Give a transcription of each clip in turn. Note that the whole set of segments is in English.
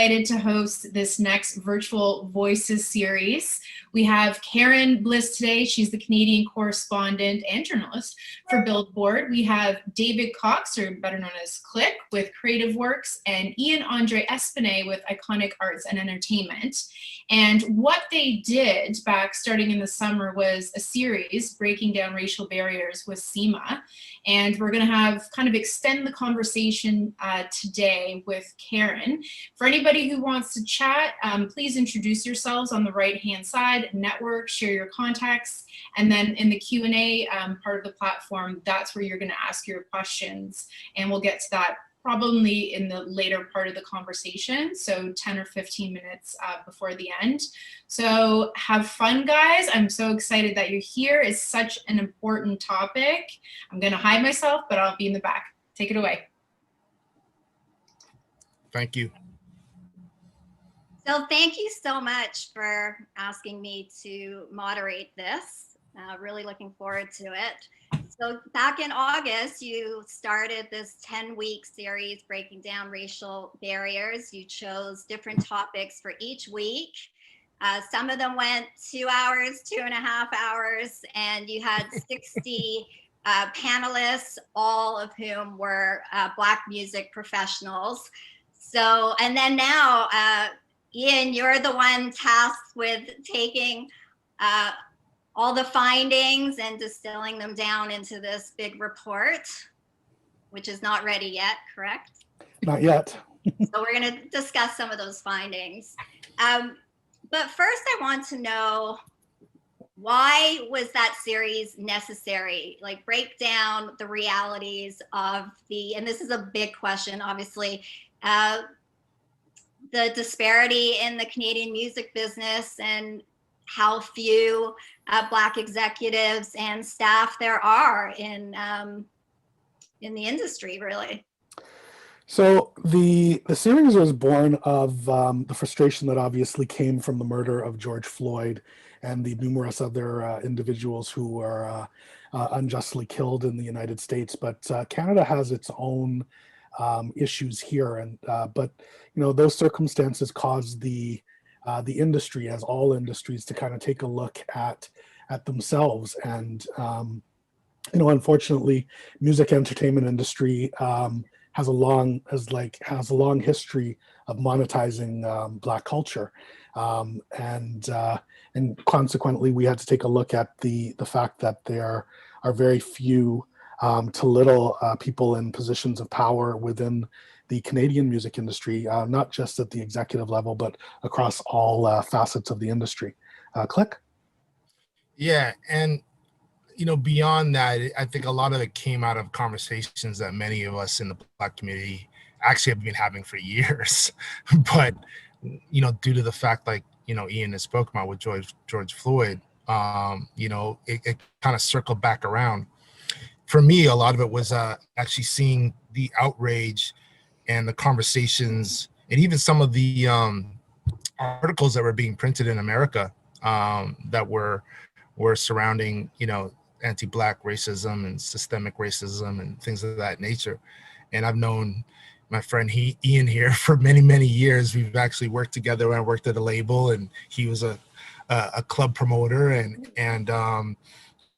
excited to host this next Virtual Voices series. We have Karen Bliss today. She's the Canadian correspondent and journalist for Billboard. We have David Cox, or better known as Click, with Creative Works, and Ian Andre Espinet with Iconic Arts and Entertainment. And what they did back starting in the summer was a series breaking down racial barriers with CIMA. And we're going to have kind of extend the conversation today with Karen. For anybody who wants to chat, please introduce yourselves on the right-hand side, network, share your contacts, and then in the Q&A part of the platform, that's where you're going to ask your questions. And we'll get to that probably in the later part of the conversation, so 10 or 15 minutes before the end. So have fun, guys. I'm so excited that you're here. It's such an important topic. I'm gonna hide myself, but I'll be in the back. Take it away. Thank you. So thank you so much for asking me to moderate this. Really looking forward to it. So back in August, you started this 10-week series breaking down racial barriers. You chose different topics for each week. Some of them went 2 hours, 2.5 hours, and you had 60 panelists, all of whom were Black music professionals. So, and then now, Ian, you're the one tasked with taking all the findings and distilling them down into this big report, which is not ready yet, correct? Not yet. So we're going to discuss some of those findings. But first I want to know, why was that series necessary? Like, break down the realities of and this is a big question, obviously, the disparity in the Canadian music business and how few Black executives and staff there are in the industry, really. So the series was born of the frustration that obviously came from the murder of George Floyd and the numerous other individuals who were unjustly killed in the United States. But Canada has its own issues here, and but you know, those circumstances caused the industry, as all industries, to kind of take a look at themselves. And you know, unfortunately, music entertainment industry has a long history of monetizing Black culture, and consequently, we had to take a look at the fact that there are very few to little people in positions of power within the Canadian music industry, not just at the executive level, but across all facets of the industry. Click? Yeah, and you know, beyond that, I think a lot of it came out of conversations that many of us in the Black community actually have been having for years. But you know, due to the fact, like, you know, Ian has spoken about with George Floyd, you know, it kind of circled back around. For me, a lot of it was actually seeing the outrage and the conversations, and even some of the articles that were being printed in America that were surrounding, you know, anti-Black racism and systemic racism and things of that nature. And I've known my friend Ian here for many, many years. We've actually worked together. I worked at a label, and he was a club promoter, and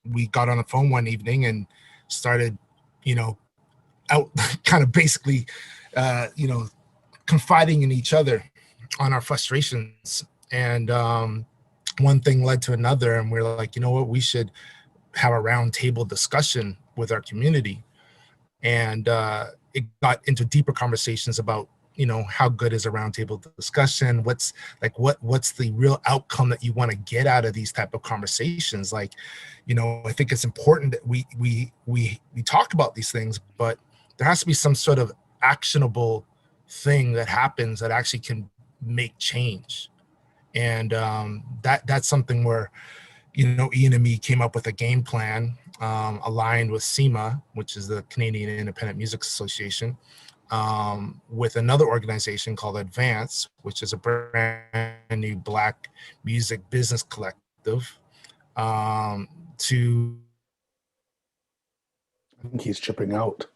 we got on the phone one evening and started, you know, out kind of basically, you know, confiding in each other on our frustrations. And one thing led to another, and we're like, you know what, we should have a round table discussion with our community. And it got into deeper conversations about, you know, how good is a roundtable discussion? What's the real outcome that you want to get out of these type of conversations? Like, you know, I think it's important that we talk about these things, but there has to be some sort of actionable thing that happens that actually can make change. And that's something where, you know, Ian and me came up with a game plan aligned with CIMA, which is the Canadian Independent Music Association, with another organization called Advance, which is a brand new Black music business collective, to... I think he's chipping out.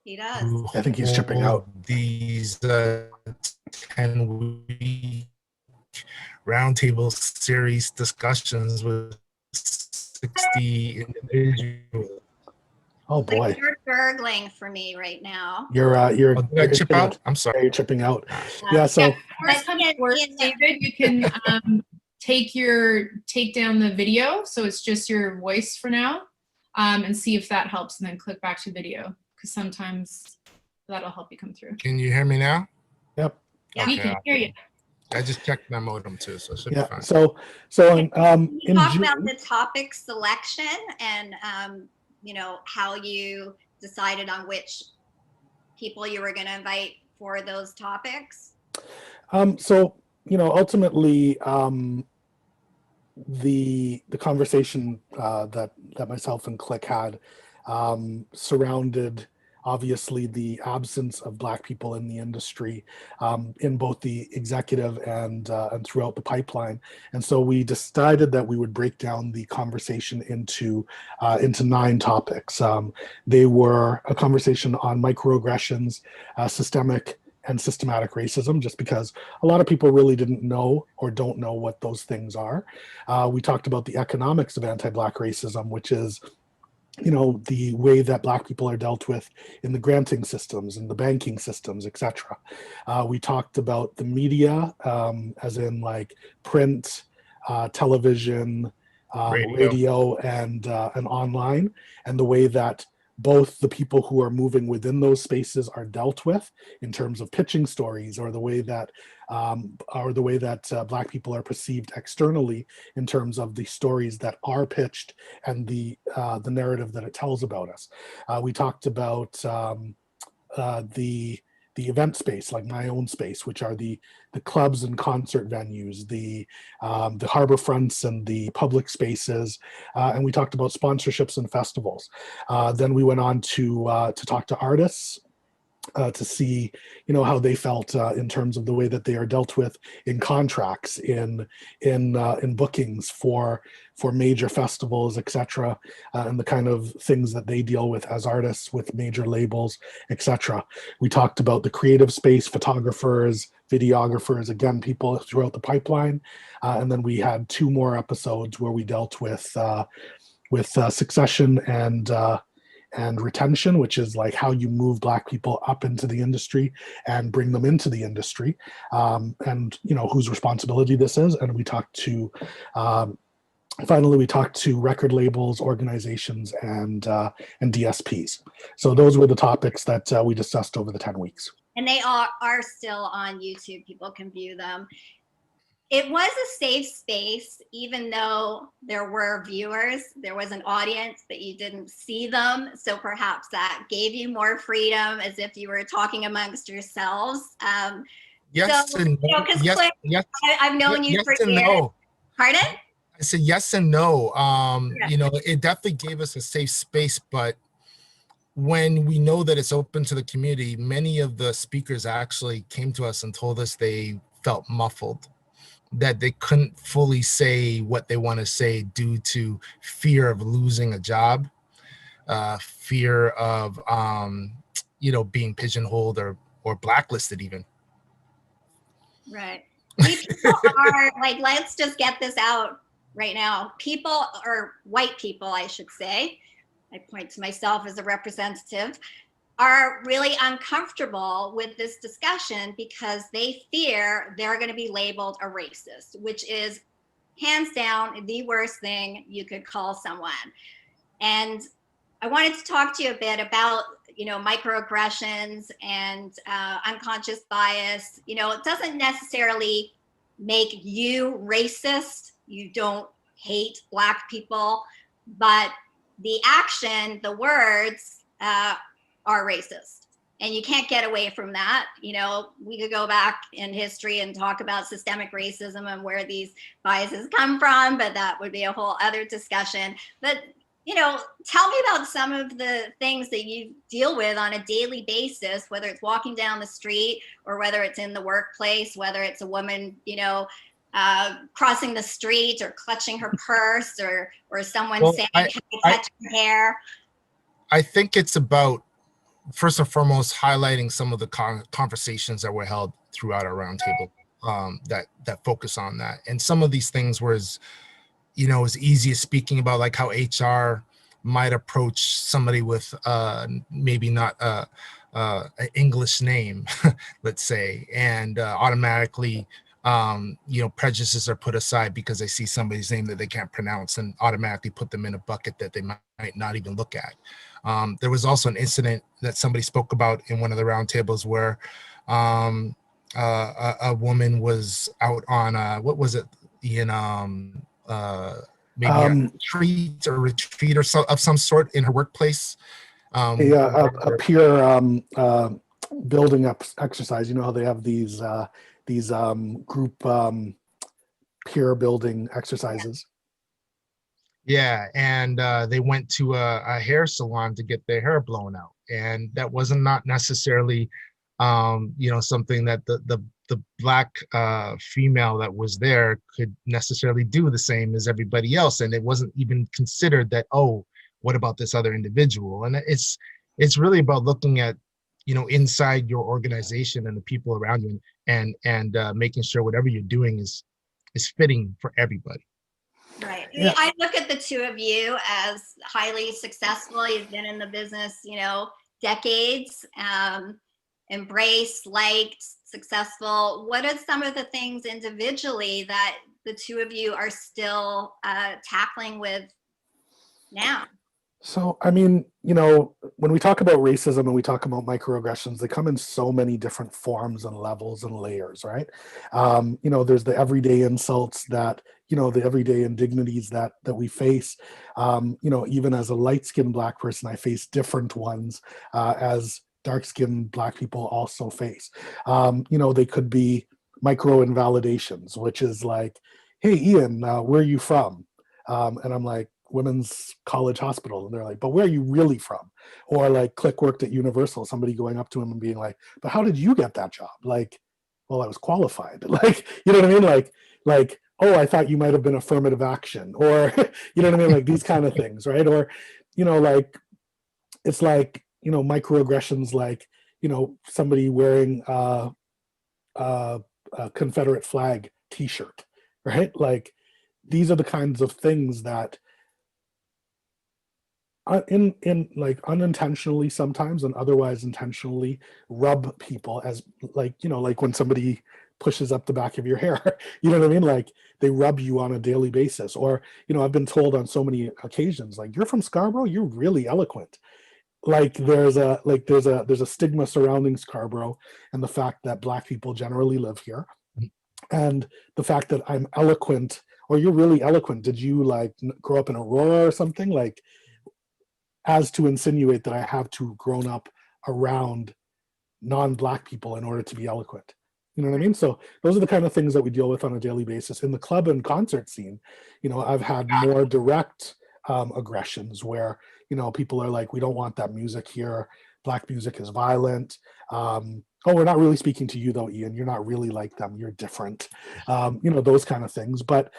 He does. who I think he's chipping out. hold these 10-week roundtable series discussions with 60 individuals. Oh Like boy, you're gurgling for me right now. you're Oh, did I chip out? I'm yeah, sorry. you're chipping out. Gosh. Yeah, so First time it works, David, you can take down the video, so it's just your voice for now, and see if that helps, and then click back to video, because sometimes that'll help you come through. Can you hear me now? yep. Yeah. We can hear you. I just checked my modem too, so it should be Yeah. fine. So Can in you talk about June, the topic selection and how you decided on which people you were going to invite for those topics? so ultimately, the conversation that myself and Click had surrounded obviously the absence of Black people in the industry, in both the executive and throughout the pipeline. And so we decided that we would break down the conversation into 9 topics. They were a conversation on microaggressions, systemic and systematic racism, just because a lot of people really didn't know or don't know what those things are. We talked about the economics of anti-Black racism, which is the way that Black people are dealt with in the granting systems and the banking systems, etc. We talked about the media, as in like print, television, radio, and online, and the way that both the people who are moving within those spaces are dealt with in terms of pitching stories, or the way that Black people are perceived externally in terms of the stories that are pitched and the narrative that it tells about us. We talked about the event space, like my own space, which are the clubs and concert venues, the harbor fronts and the public spaces, and we talked about sponsorships and festivals. Then we went on to talk to artists, to see how they felt in terms of the way that they are dealt with in contracts, in bookings for major festivals, etc., and the kind of things that they deal with as artists with major labels, etc. We talked about the creative space, photographers, videographers, again, people throughout the pipeline, and then we had 2 more episodes where we dealt with succession and retention, which is like how you move Black people up into the industry and bring them into the industry, and whose responsibility this is. And we talked to finally we talked to record labels, organizations, and DSPs. So those were the topics that we discussed over the 10 weeks. And they are still on YouTube. People can view them. It was a safe space, even though there were viewers, there was an audience, but you didn't see them. So perhaps that gave you more freedom, as if you were talking amongst yourselves. Yes, so, and no. because Yes, Click, yes, I've known you yes for and years. no. Pardon? I said yes and no. Yeah. It definitely gave us a safe space, but when we know that it's open to the community, many of the speakers actually came to us and told us they felt muffled, that they couldn't fully say what they want to say due to fear of losing a job, fear of being pigeonholed or blacklisted even. Right. People are like, let's just get this out right now. People, or white people, I should say, I point to myself as a representative, are really uncomfortable with this discussion because they fear they're going to be labeled a racist, which is hands down the worst thing you could call someone. And I wanted to talk to you a bit about, microaggressions and unconscious bias. It doesn't necessarily make you racist. You don't hate Black people, but the action, the words are racist. And you can't get away from that. We could go back in history and talk about systemic racism and where these biases come from, but that would be a whole other discussion. But tell me about some of the things that you deal with on a daily basis, whether it's walking down the street or whether it's in the workplace, whether it's a woman, crossing the street or clutching her purse, or someone saying, can I touch your hair? I think it's about first and foremost, highlighting some of the conversations that were held throughout our roundtable that focus on that. And some of these things were as easy as speaking about like how HR might approach somebody with maybe not an English name, let's say, and automatically prejudices are put aside because they see somebody's name that they can't pronounce and automatically put them in a bucket that they might not even look at. There was also an incident that somebody spoke about in one of the roundtables where a woman was out on what was it, Ian? Maybe a retreat or of some sort in her workplace. A peer building up exercise. You know how they have these group peer building exercises. Yeah, and they went to a hair salon to get their hair blown out, and that wasn't not necessarily, something that the Black female that was there could necessarily do the same as everybody else, and it wasn't even considered that, oh, what about this other individual? And it's really about looking at inside your organization and the people around you, and making sure whatever you're doing is fitting for everybody. Right. Yeah. I look at the two of you as highly successful. You've been in the business, decades, embraced, liked, successful. What are some of the things individually that the two of you are still tackling with now? So, I mean, when we talk about racism and we talk about microaggressions, they come in so many different forms and levels and layers, right? There's the everyday insults that, the everyday indignities that we face. Even as a light-skinned Black person, I face different ones as dark-skinned Black people also face. They could be micro invalidations, which is like, hey, Ian, where are you from? And I'm like, Women's College Hospital. And they're like, but where are you really from? Or like Click worked at Universal, somebody going up to him and being like, but how did you get that job? Like, well, I was qualified. Like, you know what I mean? Like, oh, I thought you might have been affirmative action, or, you know what I mean? Like these kind of things, right? Or, like, it's like, microaggressions, like, somebody wearing a Confederate flag t-shirt, right? Like, these are the kinds of things that in like unintentionally sometimes and otherwise intentionally rub people as like, like when somebody pushes up the back of your hair, you know what I mean? Like they rub you on a daily basis. Or, I've been told on so many occasions, like, you're from Scarborough, you're really eloquent. Like there's a stigma surrounding Scarborough and the fact that Black people generally live here. And the fact that I'm eloquent, or you're really eloquent. Did you like grow up in Aurora or something? Like, as to insinuate that I have to have grown up around non-Black people in order to be eloquent. You know what I mean? So those are the kind of things that we deal with on a daily basis. In the club and concert scene, I've had more direct aggressions where, people are like, we don't want that music here. Black music is violent. Oh, we're not really speaking to you though, Ian. You're not really like them. You're different. Those kind of things. But,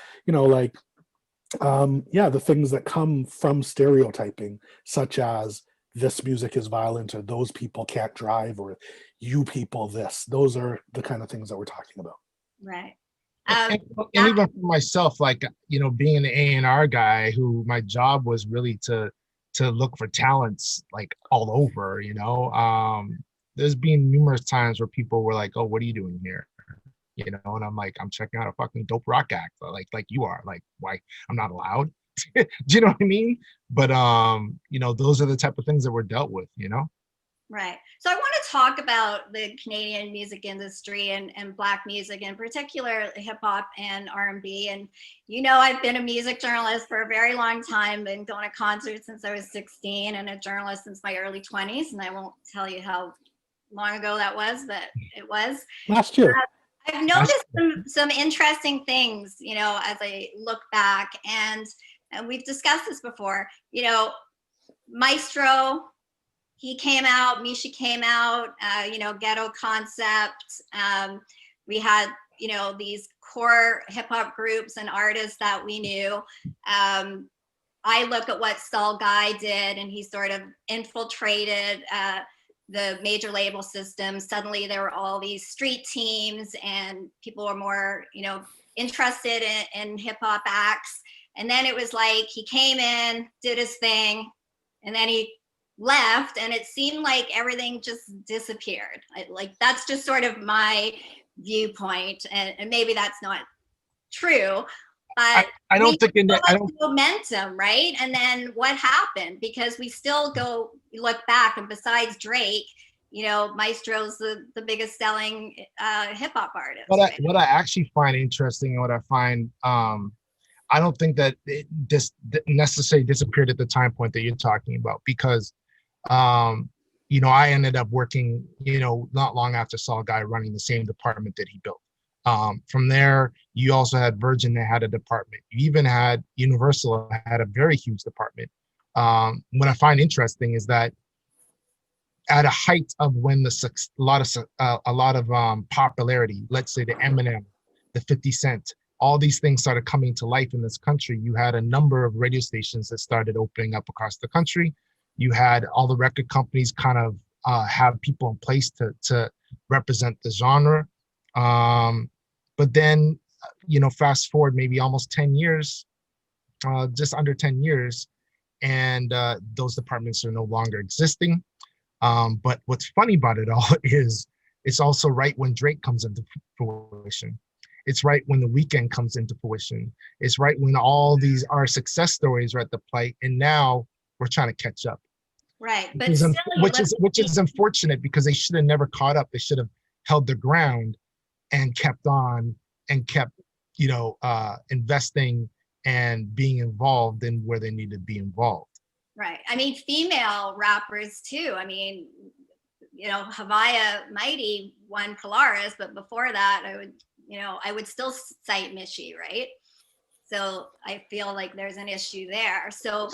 the things that come from stereotyping, such as this music is violent, or those people can't drive, or you people this, those are the kind of things that we're talking about. Right. And even for myself, like, being an A&R guy, who my job was really to look for talents like all over, there's been numerous times where people were like, oh, what are you doing here? And I'm like, I'm checking out a fucking dope rock act, like you are. Like, why? I'm not allowed. Do you know what I mean? But those are the type of things that we're dealt with, Right. So I want to talk about the Canadian music industry and Black music, in particular hip hop and R&B. And I've been a music journalist for a very long time, been going to concerts since I was 16, and a journalist since my early 20s. And I won't tell you how long ago that was, but it was last year. I've noticed some interesting things, as I look back, and we've discussed this before. Maestro, he came out, Misha came out, Ghetto Concept. We had, these core hip hop groups and artists that we knew. I look at what Saul Guy did, and he sort of infiltrated the major label system, suddenly there were all these street teams and people were more, interested in hip hop acts. And then it was like he came in, did his thing, and then he left, and it seemed like everything just disappeared. Like that's just sort of my viewpoint, and maybe that's not true. But I don't think in that, I don't. Momentum, right? And then what happened? Because we still look back, and besides Drake, Maestro's the biggest selling hip hop artist. What I actually find interesting, and what I find, I don't think that it just necessarily disappeared at the time point that you're talking about, because, I ended up working, not long after Saul Guy running the same department that he built. From there, you also had Virgin that had a department. You even had Universal had a very huge department. What I find interesting is that at a height of when a lot of popularity, let's say the Eminem, the 50 Cent, all these things started coming to life in this country. You had a number of radio stations that started opening up across the country. You had all the record companies kind of have people in place to represent the genre. But then, fast forward maybe almost 10 years, just under 10 years, and those departments are no longer existing. But what's funny about it all is it's also right when Drake comes into fruition. It's right when The Weeknd comes into fruition. It's right when all these our success stories are at the plate, and now we're trying to catch up. Right, but which is unfortunate, because they should have never caught up. They should have held their ground and kept on and kept, investing and being involved in where they need to be involved. Right. I mean, female rappers too. I mean, Havaya Mighty won Polaris, but before that, I would still cite Mishi, right? So I feel like there's an issue there. So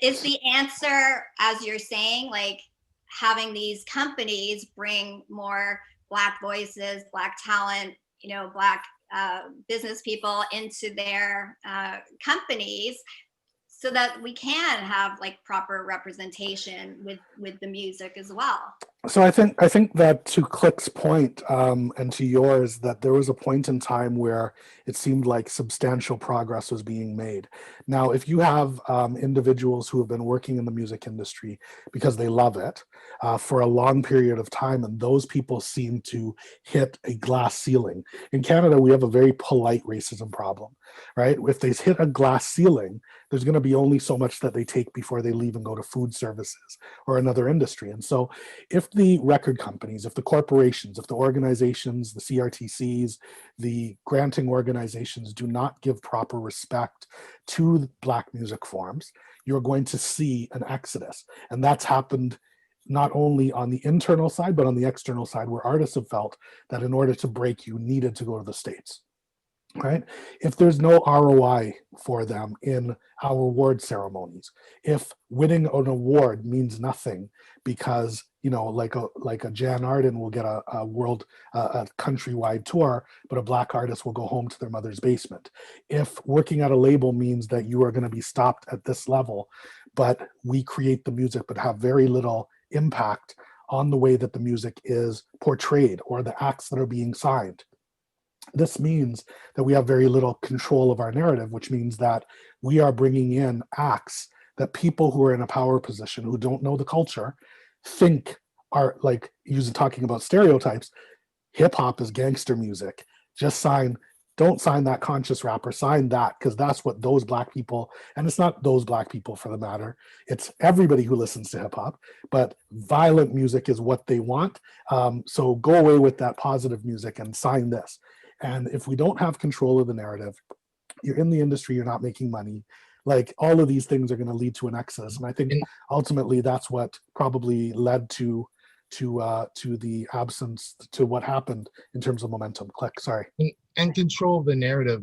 is the answer, as you're saying, like having these companies bring more Black voices, Black talent, Black business people into their companies, so that we can have like proper representation with the music as well? So I think that, to Click's point, and to yours, that there was a point in time where it seemed like substantial progress was being made. Now, if you have individuals who have been working in the music industry because they love it for a long period of time, and those people seem to hit a glass ceiling. In Canada, we have a very polite racism problem, right? If they hit a glass ceiling, there's going to be only so much that they take before they leave and go to food services or another industry. And so if the record companies, if the corporations, if the organizations, the CRTCs, the granting organizations do not give proper respect to Black music forms, you're going to see an exodus. And that's happened not only on the internal side, but on the external side, where artists have felt that in order to break, you needed to go to the States. Right? If there's no ROI for them in our award ceremonies, if winning an award means nothing because, like a Jan Arden will get a world, a countrywide tour, but a Black artist will go home to their mother's basement. If working at a label means that you are going to be stopped at this level, but we create the music but have very little impact on the way that the music is portrayed or the acts that are being signed, this means that we have very little control of our narrative, which means that we are bringing in acts that people who are in a power position, who don't know the culture, think are like, talking about stereotypes, hip hop is gangster music. Don't sign that conscious rapper, sign that, because that's what those Black people, and it's not those Black people for the matter, it's everybody who listens to hip hop, but violent music is what they want. So go away with that positive music and sign this. And if we don't have control of the narrative, you're in the industry, you're not making money. Like, all of these things are going to lead to an exodus. And I think ultimately that's what probably led to the absence, to what happened in terms of momentum. Click, sorry. And control of the narrative,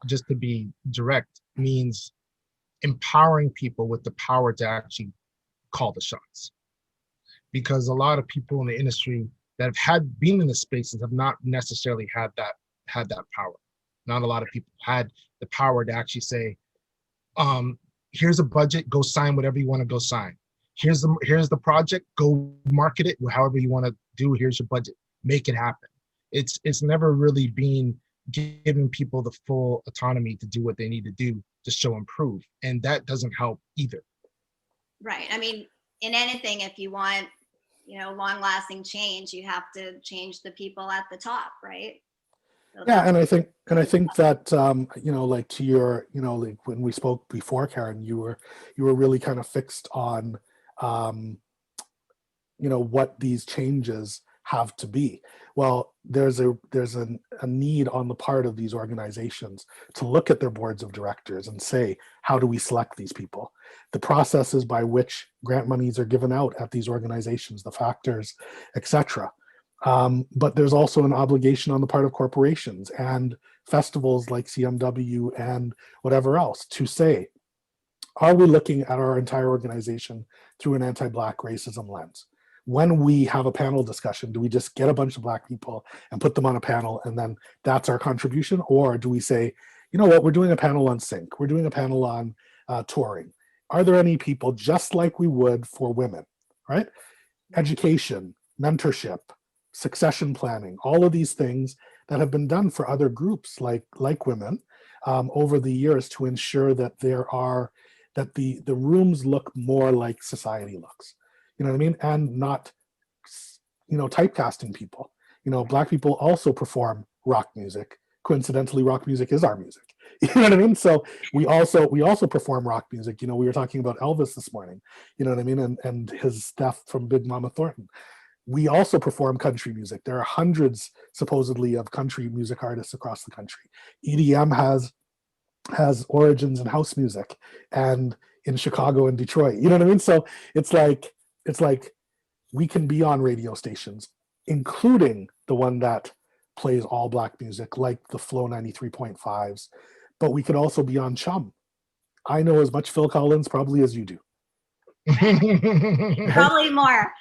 just to be direct, means empowering people with the power to actually call the shots. Because a lot of people in the industry that have been in the spaces have not necessarily had that power. Not a lot of people had the power to actually say, here's a budget, go sign whatever you want to go sign. here's the project, go market it however you want to do, here's your budget, make it happen. It's never really been giving people the full autonomy to do what they need to do to show improve, and that doesn't help either. Right. I mean, in anything, if you want, long-lasting change, you have to change the people at the top, right? So Yeah, and I think that like to your, like when we spoke before, Karen, you were really kind of fixed on what these changes have to be. Well, there's a need on the part of these organizations to look at their boards of directors and say, how do we select these people? The processes by which grant monies are given out at these organizations, the factors, etc. But there's also an obligation on the part of corporations and festivals like CMW and whatever else to say, are we looking at our entire organization through an anti-Black racism lens? When we have a panel discussion, do we just get a bunch of Black people and put them on a panel and then that's our contribution? Or do we say, you know what, we're doing a panel on sync, we're doing a panel on touring. Are there any people, just like we would for women, right? Education, mentorship, succession planning, all of these things that have been done for other groups like women over the years to ensure that the rooms look more like society looks. You know what I mean? And not, typecasting people. Black people also perform rock music. Coincidentally, rock music is our music. You know what I mean? So we also perform rock music. We were talking about Elvis this morning. You know what I mean? And his stuff from Big Mama Thornton. We also perform country music. There are hundreds, supposedly, of country music artists across the country. EDM has origins in house music, and in Chicago and Detroit. You know what I mean? So it's like we can be on radio stations, including the one that plays all Black music, like the Flow 93.5s, but we could also be on Chum. I know as much Phil Collins probably as you do. Probably more.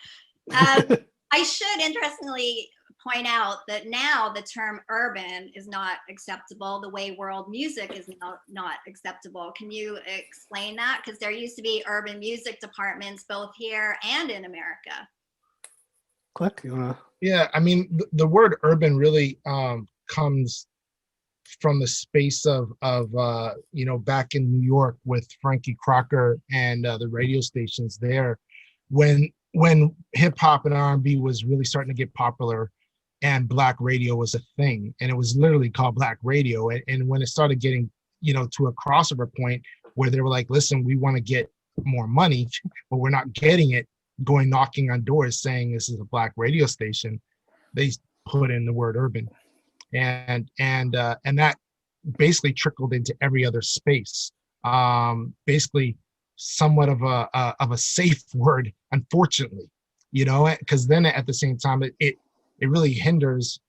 I should interestingly point out that now the term urban is not acceptable the way world music is now not acceptable. Can you explain that? Because there used to be urban music departments both here and in America. Click, you wanna? Yeah, I mean, the word urban really comes from the space of back in New York with Frankie Crocker and the radio stations there, when hip hop and R&B was really starting to get popular and Black radio was a thing, and it was literally called Black radio. And when it started getting, to a crossover point where they were like, listen, we want to get more money, but we're not getting it, going knocking on doors saying this is a Black radio station, they put in the word urban. And that basically trickled into every other space. Basically somewhat of a safe word, unfortunately, because then at the same time it really hinders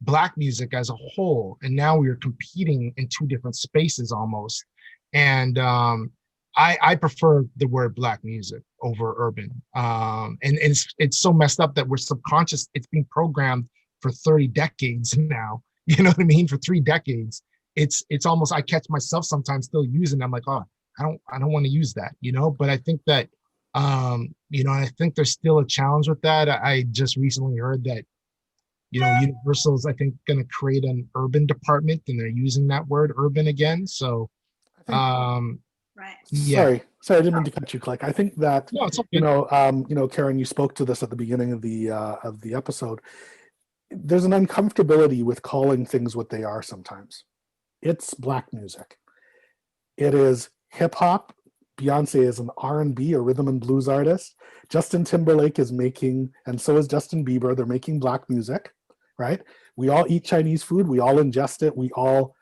Black music as a whole, and now we're competing in two different spaces almost. And I prefer the word Black music over urban, and it's so messed up that we're subconscious. It's been programmed for 30 decades now. You know what I mean? For 3 decades, it's almost, I catch myself sometimes still using it. I'm like, oh, I don't want to use that, but I think that I think there's still a challenge with that. I just recently heard that Universal's, I think, going to create an urban department, and they're using that word urban again. So right. Yeah. Sorry, I didn't mean to cut you, Click. I think that No, it's okay. Karen, you spoke to this at the beginning of the episode. There's an uncomfortability with calling things what they are sometimes. It's Black music. It is hip hop. Beyonce is an R&B, a rhythm and blues artist. Justin Timberlake is making, and so is Justin Bieber. They're making Black music, right? We all eat Chinese food. We all ingest it. We all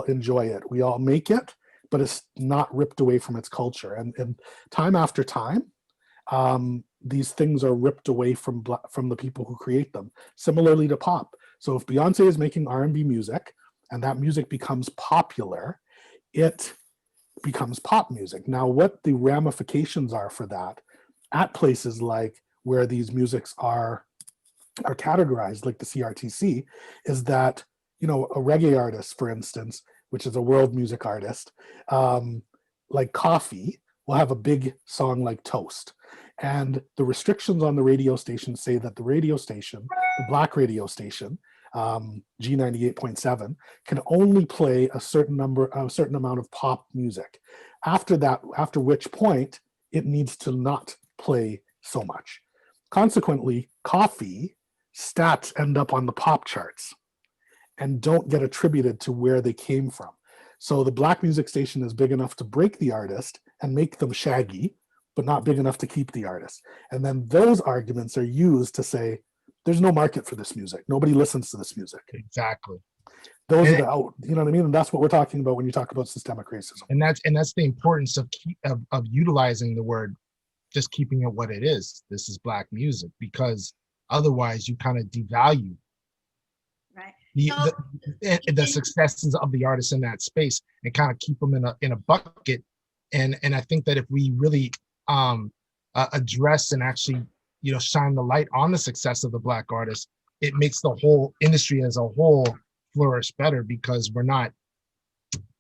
enjoy it. We all make it, but it's not ripped away from its culture. And time after time, these things are ripped away from the people who create them. Similarly to pop. So if Beyonce is making R&B music and that music becomes popular, it becomes pop music. Now, what the ramifications are for that at places like where these musics are categorized, like the CRTC, is that, a reggae artist, for instance, which is a world music artist, like Coffee, will have a big song like Toast. And the restrictions on the radio station say that the radio station, the black radio station, G98.7, can only play a certain amount of pop music. After that, after which point, it needs to not play so much. Consequently, coffee stats end up on the pop charts and don't get attributed to where they came from. So the black music station is big enough to break the artist and make them shaggy, but not big enough to keep the artist. And then those arguments are used to say, there's no market for this music. Nobody listens to this music. Exactly. Those are the, you know what I mean? And that's what we're talking about when you talk about systemic racism. And that's the importance of utilizing the word, just keeping it what it is. This is black music, because otherwise you kind of devalue the successes of the artists in that space and kind of keep them in a bucket. And I think that if we really address and actually, you know, shine the light on the success of the black artists, it makes the whole industry as a whole flourish better, because we're not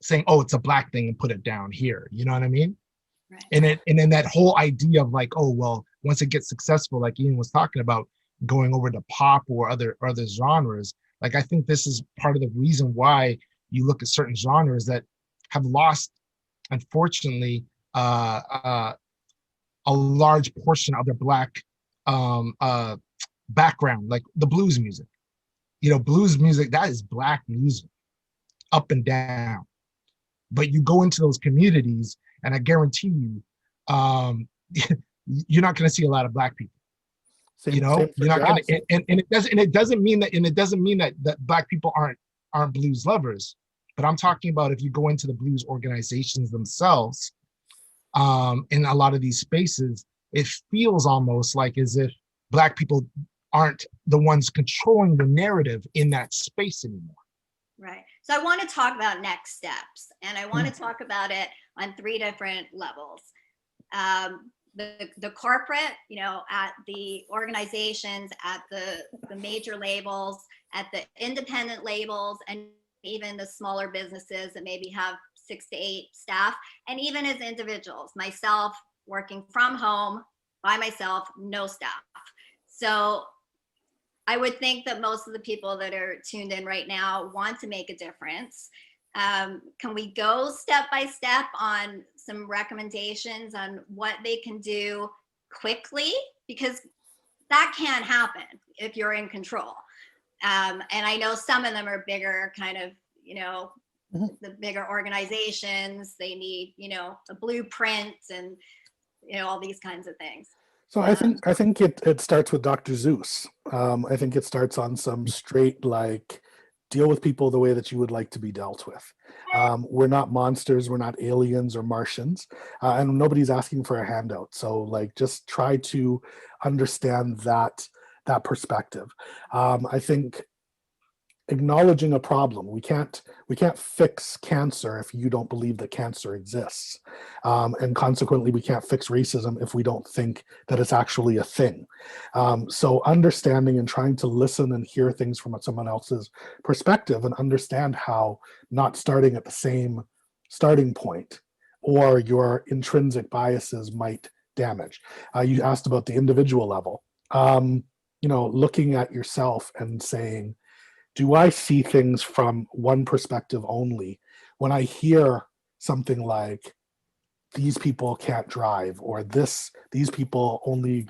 saying, oh, it's a black thing and put it down here. You know what I mean? Right. And then that whole idea of like, oh, well, once it gets successful, like Ian was talking about, going over to pop or other genres, like I think this is part of the reason why you look at certain genres that have lost, unfortunately, a large portion of their black background, like the blues music. You know, blues music, that is black music, up and down. But you go into those communities, and I guarantee you, you're not going to see a lot of black people. You know, you're not going to, and it doesn't mean that black people aren't blues lovers. But I'm talking about if you go into the blues organizations themselves, in a lot of these spaces, it feels almost like as if black people aren't the ones controlling the narrative in that space anymore. Right. So I want to talk about next steps, and I want to talk about it on 3 different levels. The corporate, you know, at the organizations, at the major labels, at the independent labels, and even the smaller businesses that maybe have 6 to 8 staff, and even as individuals, myself working from home by myself, no staff. So I would think that most of the people that are tuned in right now want to make a difference. Can we go step by step on some recommendations on what they can do quickly? Because that can happen if you're in control. And I know some of them are bigger, kind of, you know, the bigger organizations, they need, you know, a blueprint and, you know, all these kinds of things. So I think it starts with Dr. Zeus. I think it starts on some straight, like, deal with people the way that you would like to be dealt with. We're not monsters, we're not aliens or Martians, and nobody's asking for a handout. So like, just try to understand that perspective. I think acknowledging a problem. We can't fix cancer if you don't believe that cancer exists. And consequently, we can't fix racism if we don't think that it's actually a thing. So understanding and trying to listen and hear things from someone else's perspective and understand how not starting at the same starting point or your intrinsic biases might damage. You asked about the individual level. You know, looking at yourself and saying, do I see things from one perspective only? When I hear something like, these people can't drive, or these people only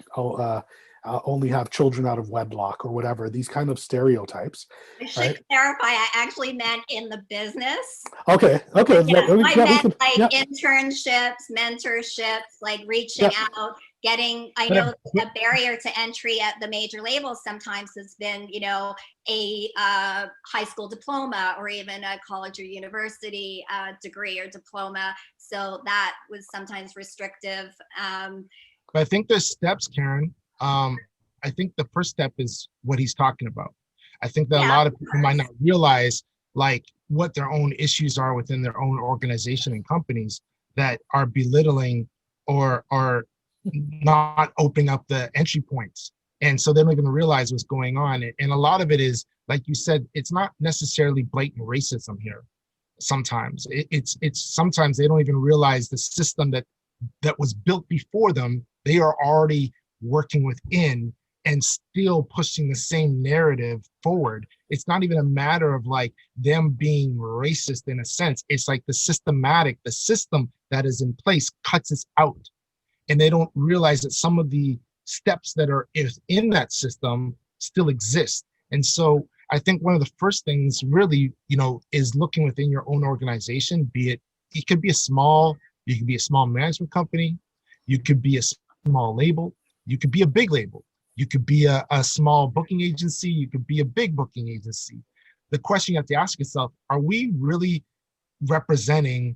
have children out of wedlock, or whatever, these kind of stereotypes. I should clarify, I actually meant in the business. Okay. Yes, I meant internships, mentorships, like reaching out, getting, I know a barrier to entry at the major labels sometimes has been, you know, a high school diploma or even a college or university degree or diploma. So that was sometimes restrictive. But I think there's steps, Karen. I think the first step is what he's talking about. I think that a lot of people might not realize like what their own issues are within their own organization and companies that are belittling or not opening up the entry points. And so they're not going to realize what's going on. And a lot of it is, like you said, it's not necessarily blatant racism here. Sometimes it's sometimes they don't even realize the system that that was built before them, they are already working within and still pushing the same narrative forward. It's not even a matter of like them being racist in a sense. It's like the system that is in place cuts us out. And they don't realize that some of the steps that are in that system still exist. And so I think one of the first things really, is looking within your own organization, it could be you could be a small management company, you could be a small label, you could be a big label, you could be a small booking agency, you could be a big booking agency. The question you have to ask yourself, are we really representing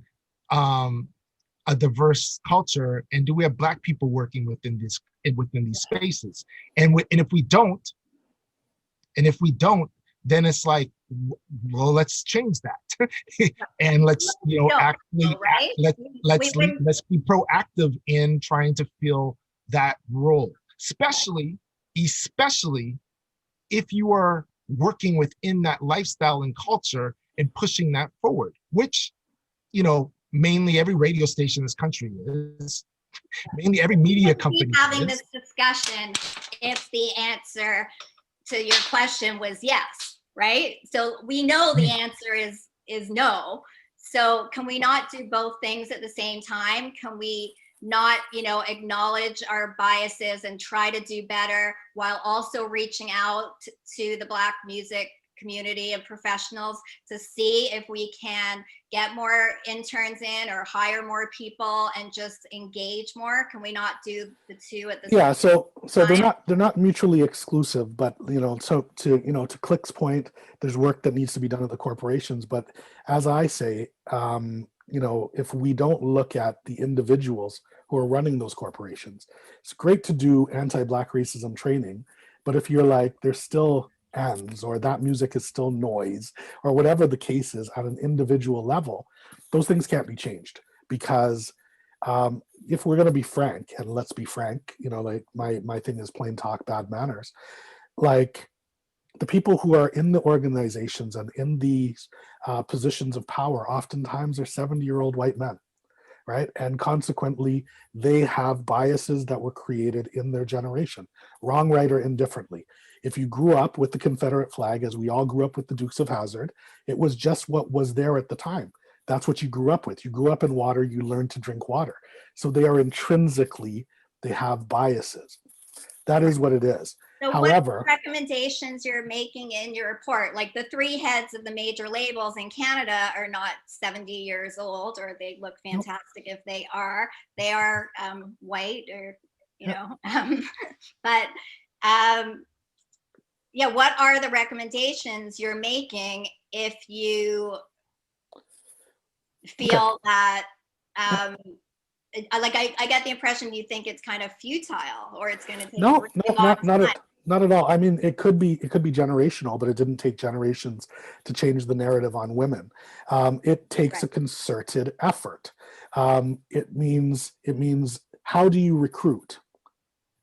a diverse culture, and do we have Black people working within these spaces? And if we don't, then it's like, well, let's change that, and let's let's be proactive in trying to fill that role, especially if you are working within that lifestyle and culture and pushing that forward, which mainly every radio station in this country is, mainly every media company keep having this discussion if the answer to your question was yes, right? So we know the answer is no. So can we not do both things at the same time? Can we not, acknowledge our biases and try to do better while also reaching out to the Black music community and professionals to see if we can get more interns in or hire more people and just engage more? Can we not do the two at the same time? So they're not mutually exclusive, but to Click's point, there's work that needs to be done at the corporations. But as I say, if we don't look at the individuals who are running those corporations, it's great to do anti-Black racism training, but if you're like, there's still ends, or that music is still noise, or whatever the case is at an individual level, those things can't be changed. Because if we're going to be frank, and let's be frank, like my thing is plain talk, bad manners, like the people who are in the organizations and in these positions of power oftentimes are 70-year-old white men, right? And consequently, they have biases that were created in their generation, wrong, right, or indifferently. If you grew up with the Confederate flag, as we all grew up with the Dukes of Hazzard, it was just what was there at the time. That's what you grew up with. You grew up in water, you learned to drink water. So they are intrinsically, they have biases. That is what it is. So However, what recommendations you're making in your report? Like the three heads of the major labels in Canada are not 70 years old, or they look fantastic if they are. They are white, or but what are the recommendations you're making if you feel that I get the impression you think it's kind of futile, or it's going to take not at all. I mean, it could be generational, but it didn't take generations to change the narrative on women. It takes a concerted effort. It means how do you recruit?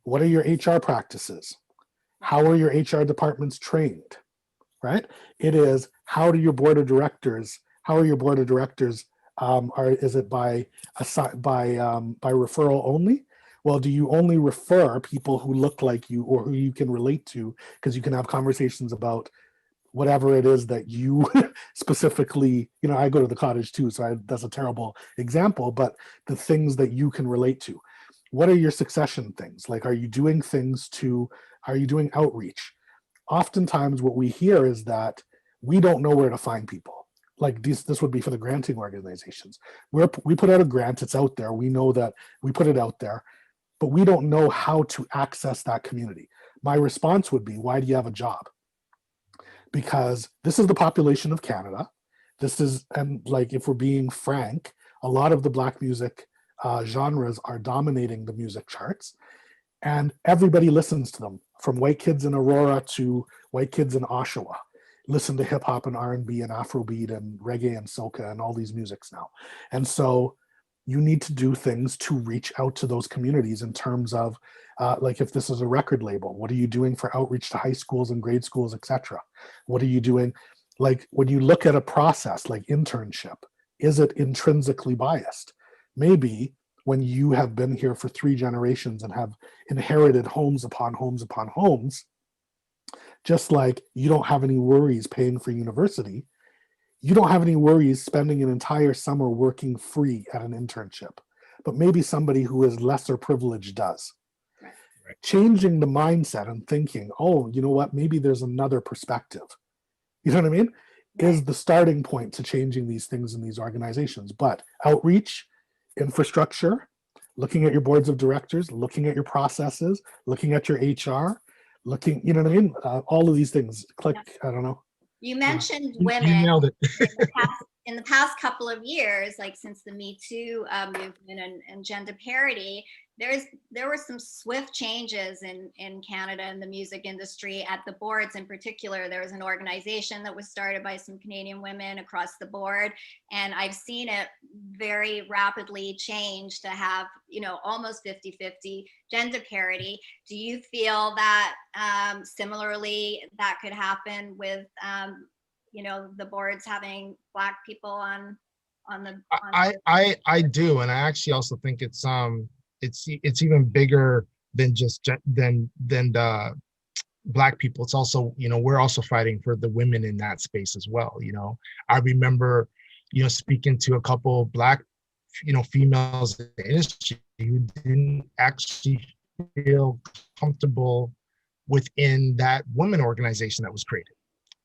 What are your HR practices? How are your HR departments trained? Right? It is, how are your board of directors? Is it by referral only? Well, do you only refer people who look like you or who you can relate to, because you can have conversations about whatever it is that you specifically, I go to the cottage too, so that's a terrible example, but the things that you can relate to. What are your succession things? Like, are you doing outreach? Oftentimes what we hear is that we don't know where to find people. Like this would be for the granting organizations. We put out a grant, it's out there. We know that we put it out there, but we don't know how to access that community. My response would be, why do you have a job? Because this is the population of Canada. And like, if we're being frank, a lot of the Black music genres are dominating the music charts, and everybody listens to them, from white kids in Aurora to white kids in Oshawa. Listen to hip hop and R&B and Afrobeat and reggae and soca and all these musics now. And so you need to do things to reach out to those communities in terms of, like, if this is a record label, what are you doing for outreach to high schools and grade schools, etc.? What are you doing? Like, when you look at a process like internship, is it intrinsically biased? Maybe when you have been here for 3 generations and have inherited homes upon homes upon homes, just like you don't have any worries paying for university, you don't have any worries spending an entire summer working free at an internship, but maybe somebody who is lesser privileged does. Right. Right. Changing the mindset and thinking, oh, you know what, maybe there's another perspective. You know what I mean? Right. Is the starting point to changing these things in these organizations. But outreach, infrastructure, looking at your boards of directors, looking at your processes, looking at your HR, looking, you know what I mean? All of these things. Click, I don't know. You mentioned You women nailed it. in the past couple of years, like since the Me Too movement and gender parity, there were some swift changes in Canada and the music industry at the boards. In particular, there was an organization that was started by some Canadian women across the board, and I've seen it very rapidly change to have, you know, almost 50-50 gender parity. Do you feel that similarly that could happen with you know, the boards having Black people on the I do, and I actually also think it's even bigger than just than the Black people. It's also, you know, we're also fighting for the women in that space as well. You know, I remember, you know, speaking to a couple Black, you know, females in the industry who didn't actually feel comfortable within that women organization that was created.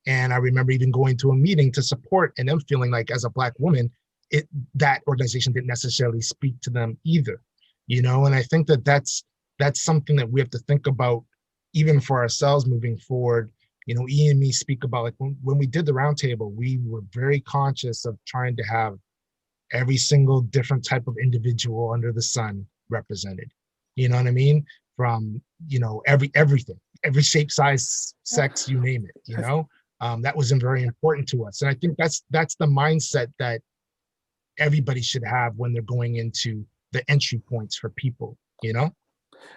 And I remember even going to a meeting to support and them feeling like, as a Black woman, that organization didn't necessarily speak to them either, you know? And I think that's something that we have to think about even for ourselves moving forward. You know, Ian and me speak about, like, when we did the roundtable, we were very conscious of trying to have every single different type of individual under the sun represented. You know what I mean? From, you know, everything, every shape, size, sex, you name it, you know? That was very important to us. And I think that's the mindset that everybody should have when they're going into the entry points for people, you know?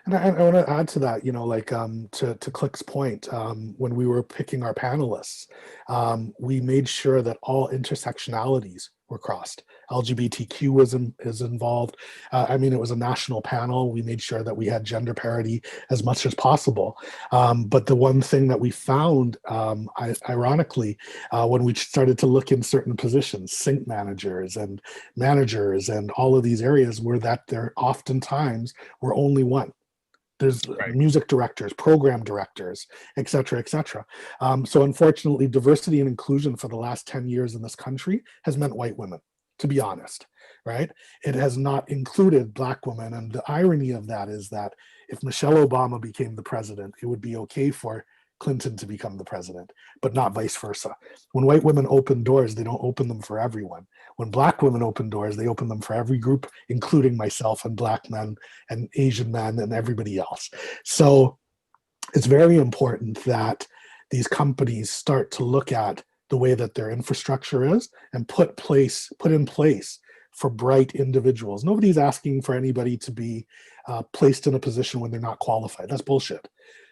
And I want to add to that, you know, like to Click's point, when we were picking our panelists, we made sure that all intersectionalities were crossed. LGBTQ is involved. I mean, it was a national panel. We made sure that we had gender parity as much as possible. But the one thing that we found, ironically, when we started to look in certain positions, sync managers and all of these areas, were that there oftentimes were only one. There's Right. music directors, program directors, et cetera, et cetera. So unfortunately, diversity and inclusion for the last 10 years in this country has meant white women, to be honest, right? It has not included Black women. And the irony of that is that if Michelle Obama became the president, it would be okay for Clinton to become the president, but not vice versa. When white women open doors, they don't open them for everyone. When Black women open doors, they open them for every group, including myself and Black men and Asian men and everybody else. So it's very important that these companies start to look at the way that their infrastructure is and put in place for bright individuals. Nobody's asking for anybody to be placed in a position when they're not qualified. That's bullshit,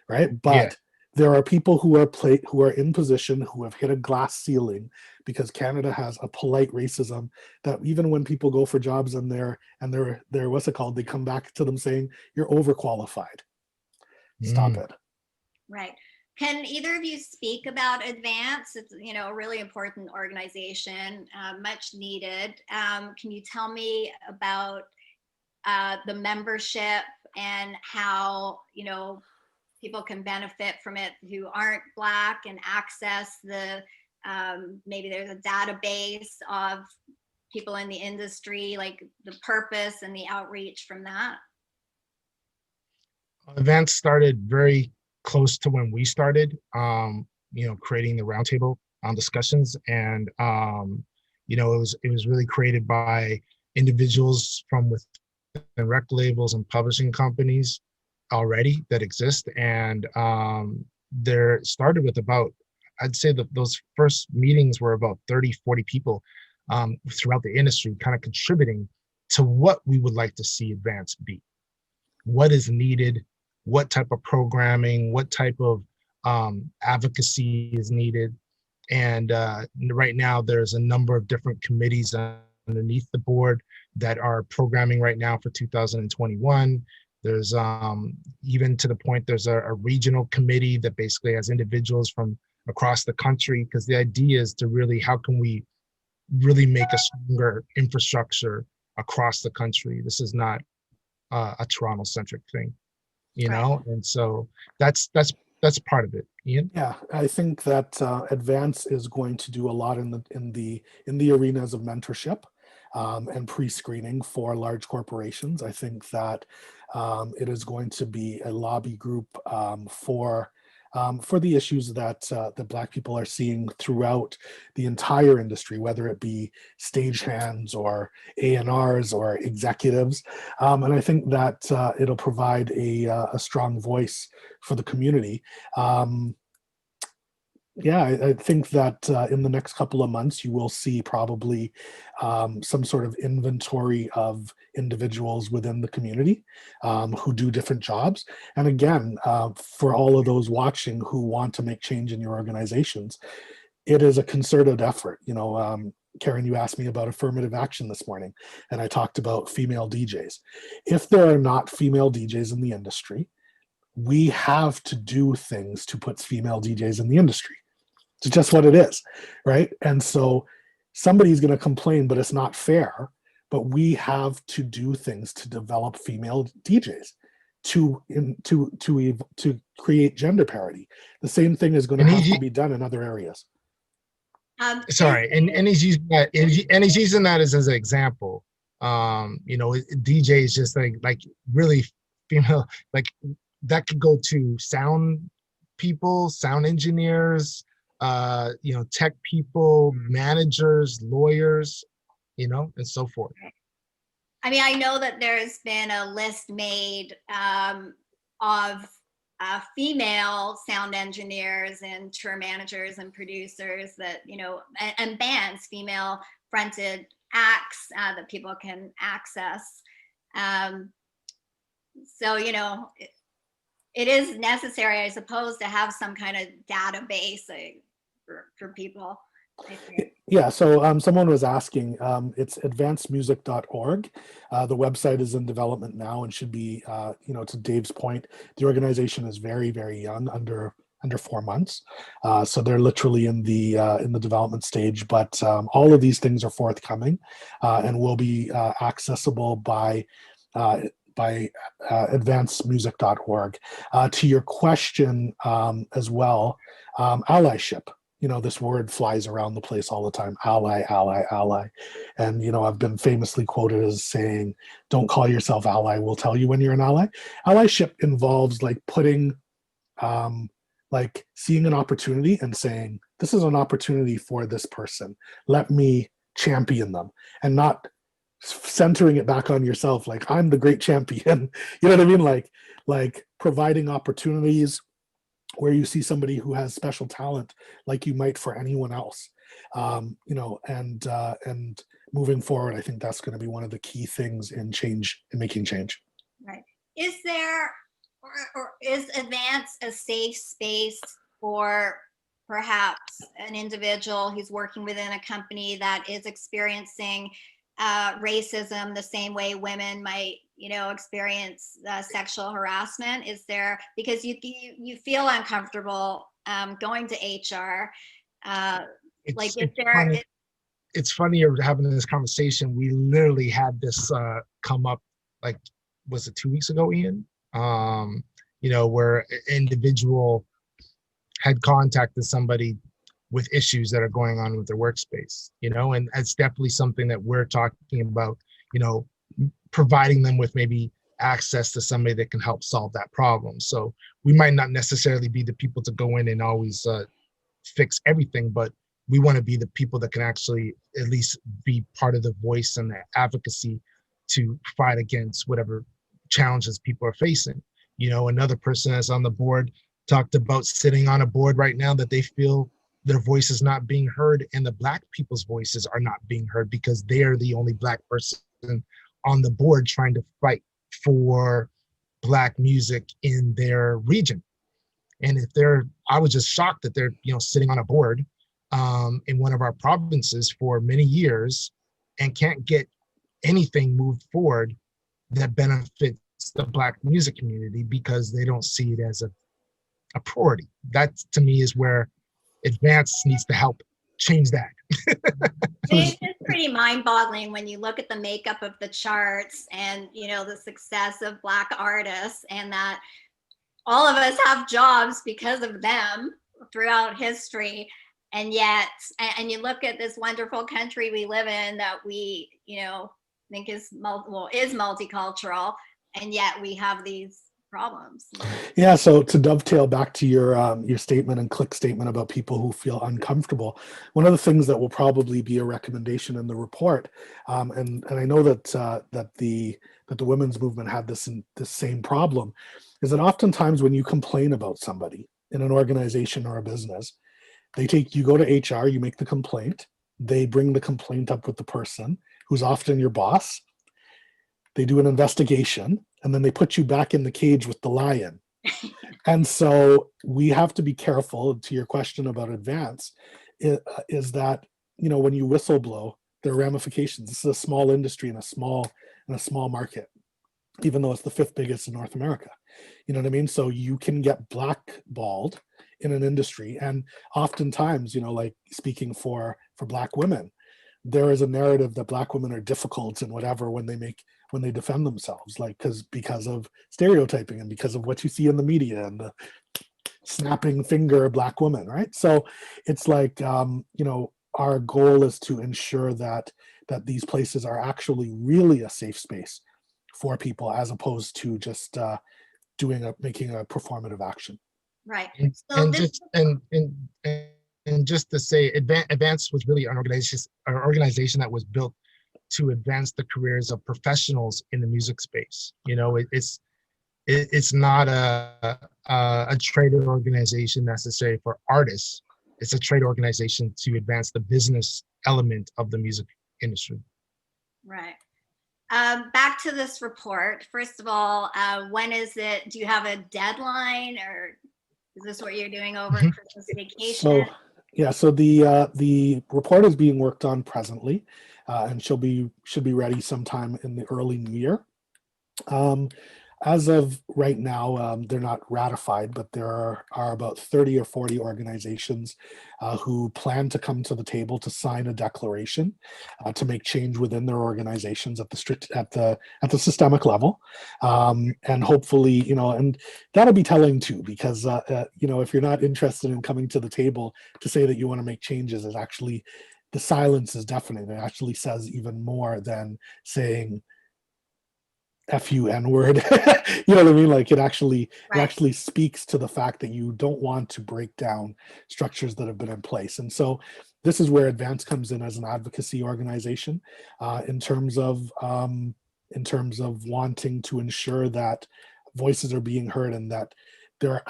right? But yeah. There are people who are in position who have hit a glass ceiling because Canada has a polite racism that even when people go for jobs and they're what's it called, they come back to them saying you're overqualified. Stop it. Right. Can either of you speak about Advance? It's, you know, a really important organization, much needed. Can you tell me about the membership and how, you know, people can benefit from it who aren't Black and access the, maybe there's a database of people in the industry, like the purpose and the outreach from that? Advance started very close to when we started, you know, creating the roundtable discussions. And, you know, it was really created by individuals from within record labels and publishing companies already that exist. And there started with about, I'd say that those first meetings were about 30, 40 people throughout the industry kind of contributing to what we would like to see Advance be. What is needed, what type of programming, what type of advocacy is needed. And right now there's a number of different committees underneath the board that are programming right now for 2021. There's even to the point there's a regional committee that basically has individuals from across the country, because the idea is to really, how can we really make a stronger infrastructure across the country? This is not a Toronto-centric thing, you know? And so that's part of it. Ian? Yeah, I think that Advance is going to do a lot in the arenas of mentorship and pre-screening for large corporations. I think that it is going to be a lobby group for the issues that Black people are seeing throughout the entire industry, whether it be stagehands or A&Rs or executives. And I think that it'll provide a strong voice for the community. Yeah, I think that in the next couple of months, you will see probably some sort of inventory of individuals within the community who do different jobs. And again, for all of those watching who want to make change in your organizations, it is a concerted effort. You know, Karen, you asked me about affirmative action this morning, and I talked about female DJs. If there are not female DJs in the industry, we have to do things to put female DJs in the industry. It's just what it is, right? And so somebody's going to complain, but it's not fair. But we have to do things to develop female DJs to create gender parity. The same thing is going to have to be done in other areas. Sorry, and he's using that, and he's using that as an example. You know, DJ is just like really female, like that could go to sound people, sound engineers, you know, tech people, managers, lawyers, you know, and so forth. I mean, I know that there's been a list made of female sound engineers and tour managers and producers that, you know, and bands, female fronted acts that people can access. So, you know, it is necessary, I suppose, to have some kind of database for people. Yeah, so someone was asking, it's advancedmusic.org. The website is in development now and should be, you know, to Dave's point, the organization is very, very young, under 4 months. So they're literally in the development stage, but all of these things are forthcoming and will be accessible by advancedmusic.org. To your question as well, allyship. You know, this word flies around the place all the time, ally, ally, ally. And, you know, I've been famously quoted as saying, don't call yourself ally, we'll tell you when you're an ally. Allyship involves like putting, like seeing an opportunity and saying, this is an opportunity for this person. Let me champion them, and not centering it back on yourself. Like, I'm the great champion. You know what I mean? Like providing opportunities where you see somebody who has special talent, like you might for anyone else, you know, and moving forward, I think that's going to be one of the key things in making change. Right. Is there, or is Advance a safe space for perhaps an individual who's working within a company that is experiencing racism the same way women might, you know, experience sexual harassment? Is there, because you feel uncomfortable going to HR, like, is there? It's funny you're having this conversation. We literally had this come up, like, was it 2 weeks ago, Ian? You know, where an individual had contacted somebody with issues that are going on with their workspace, you know, and it's definitely something that we're talking about, you know, providing them with maybe access to somebody that can help solve that problem. So we might not necessarily be the people to go in and always fix everything, but we want to be the people that can actually at least be part of the voice and the advocacy to fight against whatever challenges people are facing. You know, another person that's on the board talked about sitting on a board right now that they feel their voice is not being heard, and the Black people's voices are not being heard because they are the only Black person on the board trying to fight for Black music in their region. And if I was just shocked that they're, you know, sitting on a board in one of our provinces for many years, and can't get anything moved forward that benefits the Black music community because they don't see it as a priority. That to me is where Advance needs to help change that. It's just pretty mind-boggling when you look at the makeup of the charts and, you know, the success of Black artists, and that all of us have jobs because of them throughout history. And yet, and you look at this wonderful country we live in that we, you know, think is multicultural, and yet we have these problems. Yeah, so to dovetail back to your statement and click statement about people who feel uncomfortable, one of the things that will probably be a recommendation in the report, and I know that that the women's movement had this same problem, is that oftentimes when you complain about somebody in an organization or a business, you go to HR, you make the complaint, they bring the complaint up with the person who's often your boss, they do an investigation, and then they put you back in the cage with the lion. And so we have to be careful, to your question about Advance, is that, you know, when you whistleblow, there are ramifications. This is a small industry in a small market, even though it's the 5th biggest in North America. You know what I mean? So you can get blackballed in an industry. And oftentimes, you know, like speaking for Black women, there is a narrative that Black women are difficult and whatever when they defend themselves, like because of stereotyping and because of what you see in the media and the snapping finger Black woman, right? So it's like, you know, our goal is to ensure that these places are actually really a safe space for people, as opposed to just making a performative action. Right. And just to say, Advance was really an organization that was built to advance the careers of professionals in the music space. You know, it's not a trade organization necessarily for artists. It's a trade organization to advance the business element of the music industry. Right. Back to this report. First of all, when is it? Do you have a deadline, or is this what you're doing over Christmas vacation? So the report is being worked on presently, and should be ready sometime in the early new year. As of right now, they're not ratified, but there are about 30 or 40 organizations who plan to come to the table to sign a declaration to make change within their organizations at the systemic level, and hopefully, you know, and that'll be telling too, because you know, if you're not interested in coming to the table to say that you want to make changes, is actually, the silence is deafening. It actually says even more than saying F you N-word. You know what I mean? Like it actually speaks to the fact that you don't want to break down structures that have been in place. And so this is where Advance comes in as an advocacy organization, in terms of wanting to ensure that voices are being heard, and that there are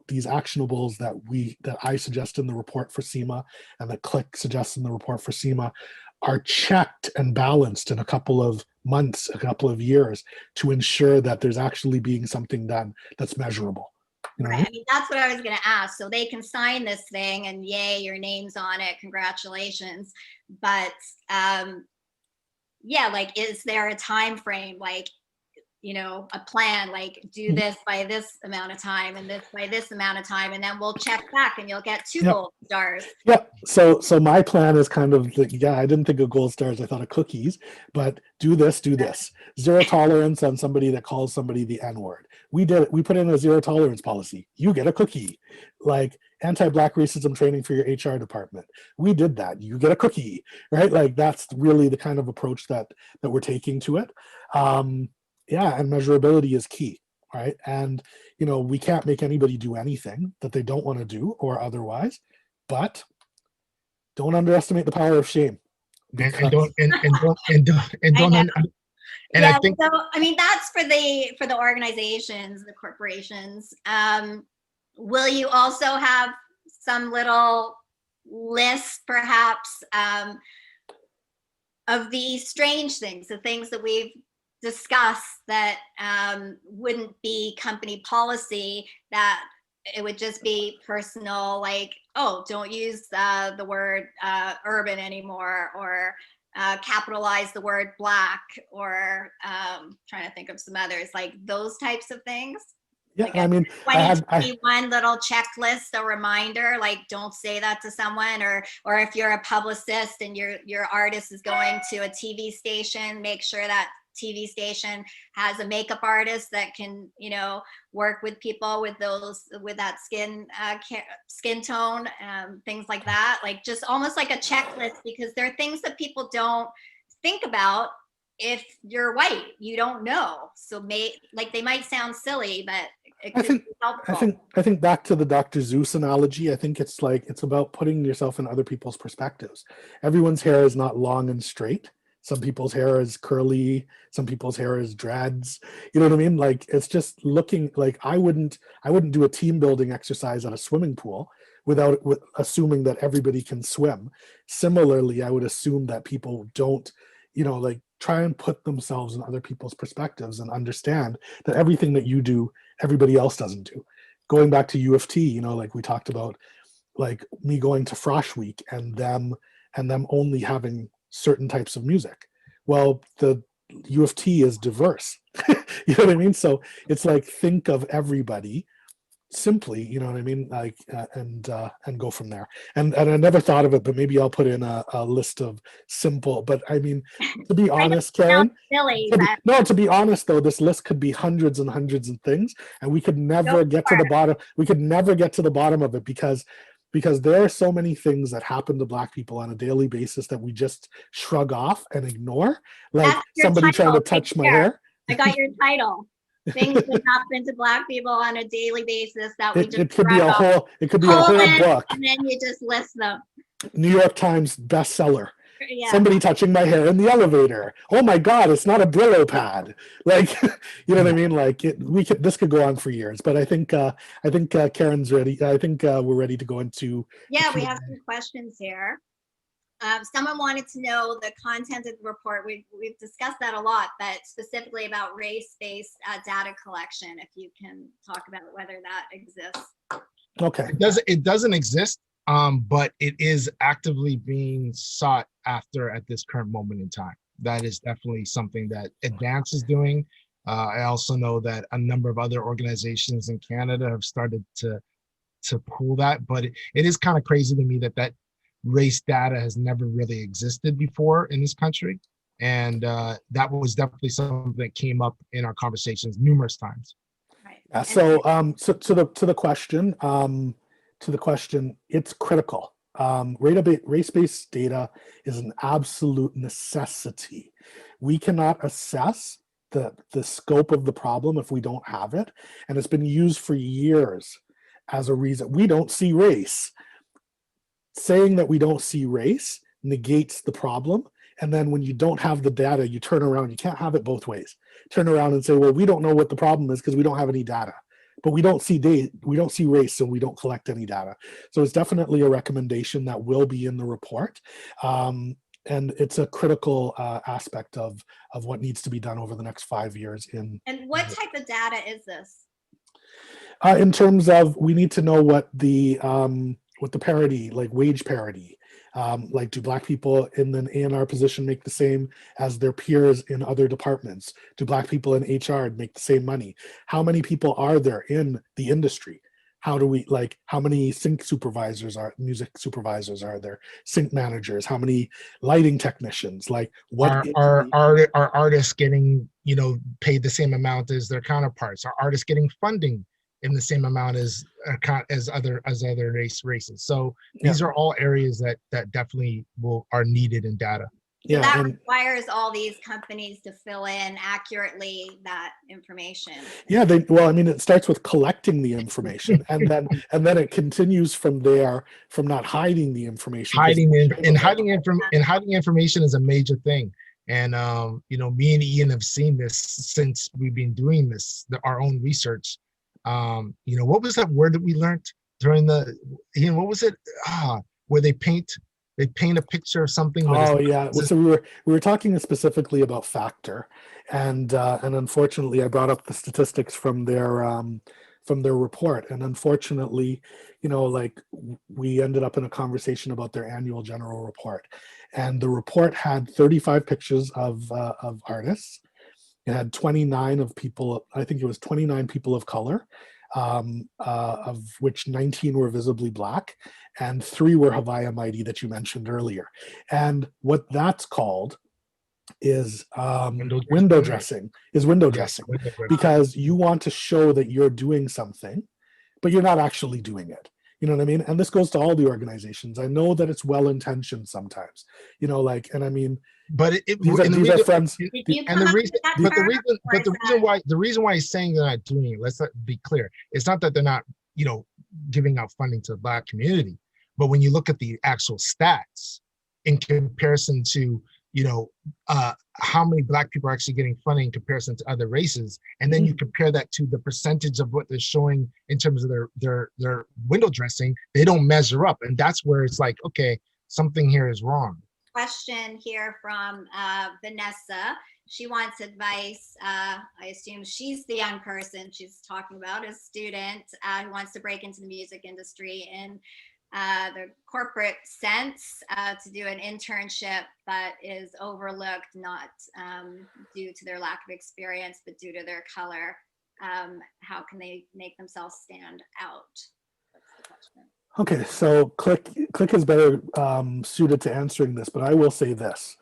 these actionables that I suggest in the report for CIMA, and that Click suggests in the report for CIMA, are checked and balanced in a couple of months, a couple of years, to ensure that there's actually being something done that's measurable. You know? Right. I mean, that's what I was going to ask. So they can sign this thing and yay, your name's on it. Congratulations. But yeah, like, is there a time frame? Like, you know, a plan, like do this by this amount of time and this by this amount of time, and then we'll check back and you'll get 2 gold stars. Yeah. So my plan is kind of like, I didn't think of gold stars, I thought of cookies, but do this. 0 tolerance on somebody that calls somebody the N-word. We put in a 0 tolerance policy. You get a cookie. Like anti-Black racism training for your HR department. We did that. You get a cookie, right? Like that's really the kind of approach that we're taking to it. Yeah, and measurability is key, right? And, you know, we can't make anybody do anything that they don't want to do or otherwise, but don't underestimate the power of shame. And don't. And yeah, I think, so I mean, that's for the organizations, the corporations. Will you also have some little list, perhaps, of these strange things, the things that we've discuss that wouldn't be company policy, that it would just be personal, like, oh, don't use the word urban anymore, or capitalize the word Black, or trying to think of some others, like those types of things. Yeah, Like I mean, 2021 little checklist, a reminder, like don't say that to someone, or if you're a publicist and your artist is going to a TV station, make sure that TV station has a makeup artist that can, you know, work with people with that skin tone, things like that. Like just almost like a checklist, because there are things that people don't think about. If you're white, you don't know. So like they might sound silly, but it could be helpful. I think back to the Dr. Zeus analogy, I think it's like, it's about putting yourself in other people's perspectives. Everyone's hair is not long and straight. Some people's hair is curly, some people's hair is dreads. You know what I mean? Like, it's just looking like, I wouldn't do a team building exercise at a swimming pool with assuming that everybody can swim. Similarly, I would assume that people don't, you know, like, try and put themselves in other people's perspectives and understand that everything that you do, everybody else doesn't do. Going back to U of T, you know, like we talked about, like me going to Frosh Week and them only having certain types of music. Well, the U of T is diverse. You know what I mean? So it's like, think of everybody simply, you know what I mean? Like, and go from there. And I never thought of it, but maybe I'll put in a list of simple, but I mean, to be honest, Karen, silly, to be honest though, this list could be hundreds and hundreds of things, and we could never get to the bottom. We could never get to the bottom of it, because there are so many things that happen to Black people on a daily basis that we just shrug off and ignore. Like somebody trying to touch my hair. I got your title. Things that happen to Black people on a daily basis that we just it could be a whole book, and then you just list them. New York Times bestseller. Yeah. Somebody touching my hair in the elevator. Oh my God, it's not a Brillo pad. Like, you know what I mean? Like, this could go on for years. But I think Karen's ready. I think we're ready to go into. Yeah, we have some questions here. Someone wanted to know the content of the report. We've discussed that a lot, but specifically about race-based data collection, if you can talk about whether that exists. Okay. It doesn't exist, but it is actively being sought after at this current moment in time. That is definitely something that Advance is doing. I also know that a number of other organizations in Canada have started to pull that, but it is kind of crazy to me that race data has never really existed before in this country, and that was definitely something that came up in our conversations numerous times. Right. Yeah, so to the question, it's critical. Race-based data is an absolute necessity. We cannot assess the scope of the problem if we don't have it, and it's been used for years as a reason. We don't see race. Saying that we don't see race negates the problem. And then when you don't have the data, you turn around. You can't have it both ways. Turn around and say, well, we don't know what the problem is because we don't have any data. But we don't see race, so we don't collect any data. So it's definitely a recommendation that will be in the report. And it's a critical aspect of what needs to be done over the next 5 years. And what type of data is this? In terms of, we need to know what the parity, like wage parity, like, do Black people in an A&R position make the same as their peers in other departments? Do Black people in HR make the same money? How many people are there in the industry? How many music supervisors are there? Sync managers? How many lighting technicians? Like, what are artists getting, paid the same amount as their counterparts? Are artists getting funding in the same amount as other races? So these are all areas that definitely are needed in data. So that requires all these companies to fill in accurately that information. Yeah, it starts with collecting the information, and then it continues from there, from not hiding the information. Hiding information is a major thing. And me and Ian have seen this since we've been doing our own research. What was that word that we learned during what was it? Where they paint a picture of something. So we were talking specifically about factor, and unfortunately I brought up the statistics from their report, and unfortunately, we ended up in a conversation about their annual general report, And the report had 35 pictures of artists. It had 29 of people, I think it was 29 people of color, of which 19 were visibly Black, and 3 were Hawaii Mighty that you mentioned earlier. And what that's called is window dressing, because you want to show that you're doing something, but you're not actually doing it. You know what I mean? And this goes to all the organizations. I know that it's well-intentioned sometimes, you know, like, and I mean, but these are friends. The reason why he's saying they're not doing it, let's be clear. It's not that they're not, you know, giving out funding to the Black community, but when you look at the actual stats in comparison to, you know, how many Black people are actually getting funding in comparison to other races, and then you compare that to the percentage of what they're showing in terms of their window dressing, they don't measure up, and that's where it's like, okay, something here is wrong. Question here from Vanessa. She wants advice. I assume she's the young person she's talking about, a student who wants to break into the music industry in the corporate sense, to do an internship, but is overlooked, not due to their lack of experience, but due to their color. How can they make themselves stand out? That's the question. Okay, so Click is better suited to answering this, but I will say this.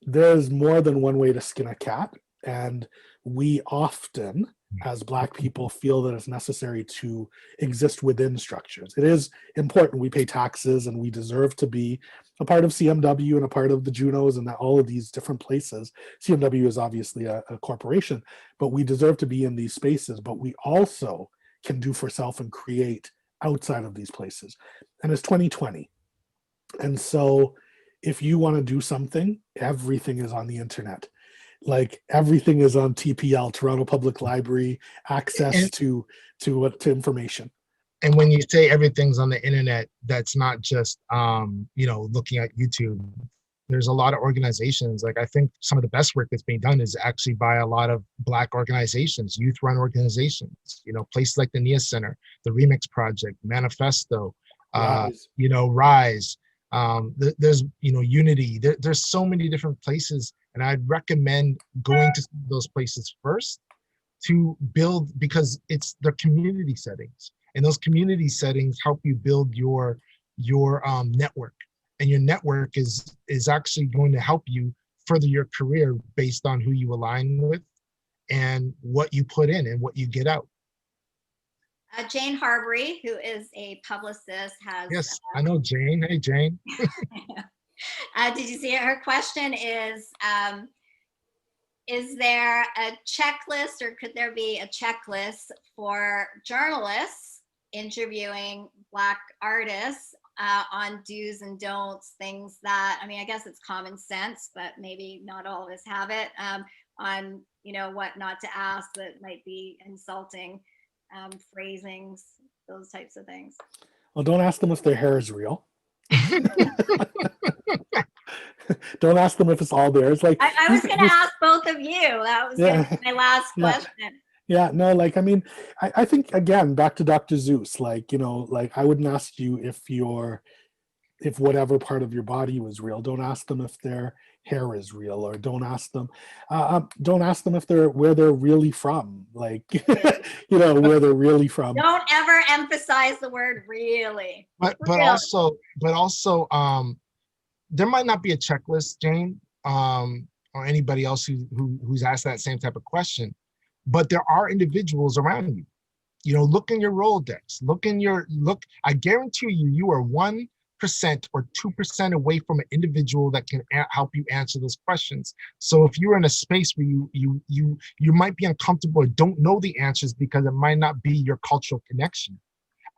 There's more than one way to skin a cat, and we often, as Black people, feel that it's necessary to exist within structures. It is important. We pay taxes and we deserve to be a part of CMW and a part of the Junos and all of these different places. CMW is obviously a corporation, but we deserve to be in these spaces, but we also can do for self and create outside of these places. And it's 2020. And so if you want to do something, everything is on the internet. Like everything is on TPL, Toronto Public Library, access to information. And when you say everything's on the internet, that's not just you know, looking at YouTube. There's a lot of organizations. Like I think some of the best work that's being done is actually by a lot of Black organizations, youth-run organizations. You know, places like the NIA Center, the Remix Project, Manifesto, you know, Rise. There's, you know, Unity. There's so many different places, and I'd recommend going to those places first to build, because it's the community settings, and those community settings help you build your network, and your network is actually going to help you further your career based on who you align with and what you put in and what you get out. Jane Harbury, who is a publicist, has... Yes, I know Jane. Hey, Jane. Did you see it? Her question is there a checklist, or could there be a checklist for journalists interviewing Black artists on do's and don'ts, things that, I mean, I guess it's common sense, but maybe not all of us have it, on, you know, what not to ask that might be insulting, phrasings, those types of things. Well, don't ask them if their hair is real. Don't ask them if it's all theirs. Like I was going to ask both of you. That was gonna be my last question. Yeah, no, like, I mean, I think, again, back to Dr. Zeus, like, you know, like I wouldn't ask you if whatever part of your body was real. Don't ask them if their hair is real, or don't ask them if where they're really from, like, you know, where they're really from. Don't ever emphasize the word really. But also there might not be a checklist, Jane, or anybody else who's asked that same type of question, but there are individuals around you. You know, look in your Rolodex, I guarantee you are 1% or 2% away from an individual that can help you answer those questions. So if you're in a space where you might be uncomfortable or don't know the answers because it might not be your cultural connection,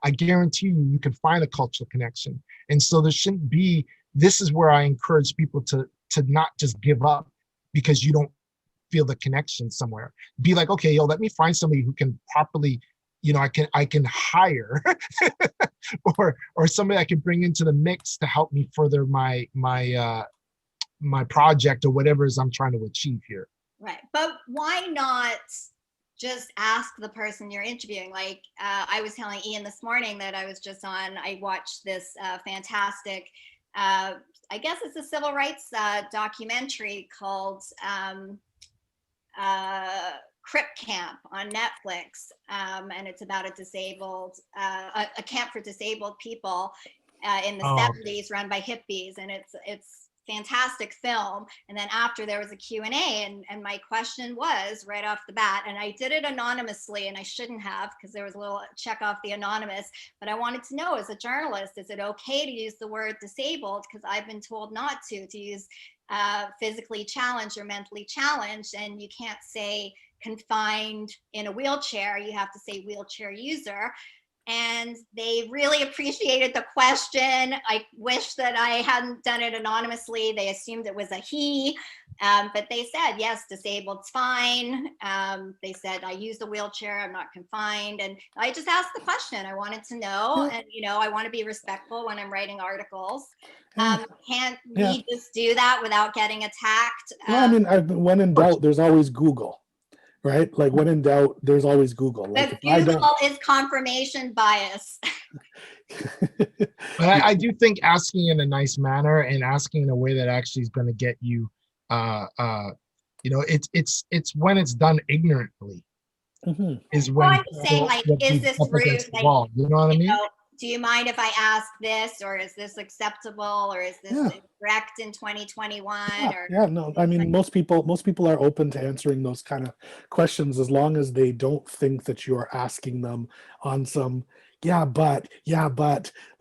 I guarantee you can find a cultural connection. And so there shouldn't be, this is where I encourage people to not just give up because you don't feel the connection somewhere. Be like, okay, yo, let me find somebody who can properly, you know, I can hire or somebody I can bring into the mix to help me further my project or whatever it is I'm trying to achieve here. Right, but why not just ask the person you're interviewing? Like I was telling Ian this morning that I watched this fantastic I guess it's a civil rights documentary called Crip Camp on Netflix, and it's about a camp for disabled people in the 70s, run by hippies, and it's fantastic film. And then after, there was a Q&A, and my question was right off the bat, and I did it anonymously, and I shouldn't have, because there was a little check off the anonymous, but I wanted to know, as a journalist, is it okay to use the word disabled? Because I've been told not to use physically challenged or mentally challenged, and you can't say confined in a wheelchair, you have to say wheelchair user. And they really appreciated the question. I wish that I hadn't done it anonymously. They assumed it was a he, but they said, yes, disabled's fine. They said, I use the wheelchair, I'm not confined. And I just asked the question. I wanted to know, and I want to be respectful when I'm writing articles. Can't we just do that without getting attacked? Well, I mean, when in doubt, there's always Google. Right? Like, when in doubt, there's always Google. Like, but Google is confirmation bias. But I do think asking in a nice manner and asking in a way that actually is going to get you, it's when it's done ignorantly is when. I'm just saying, like, is this rude? Like, you know what I mean? Do you mind if I ask this, or is this acceptable, or is this correct in 2021? No, I mean, most people are open to answering those kind of questions, as long as they don't think that you're asking them on some but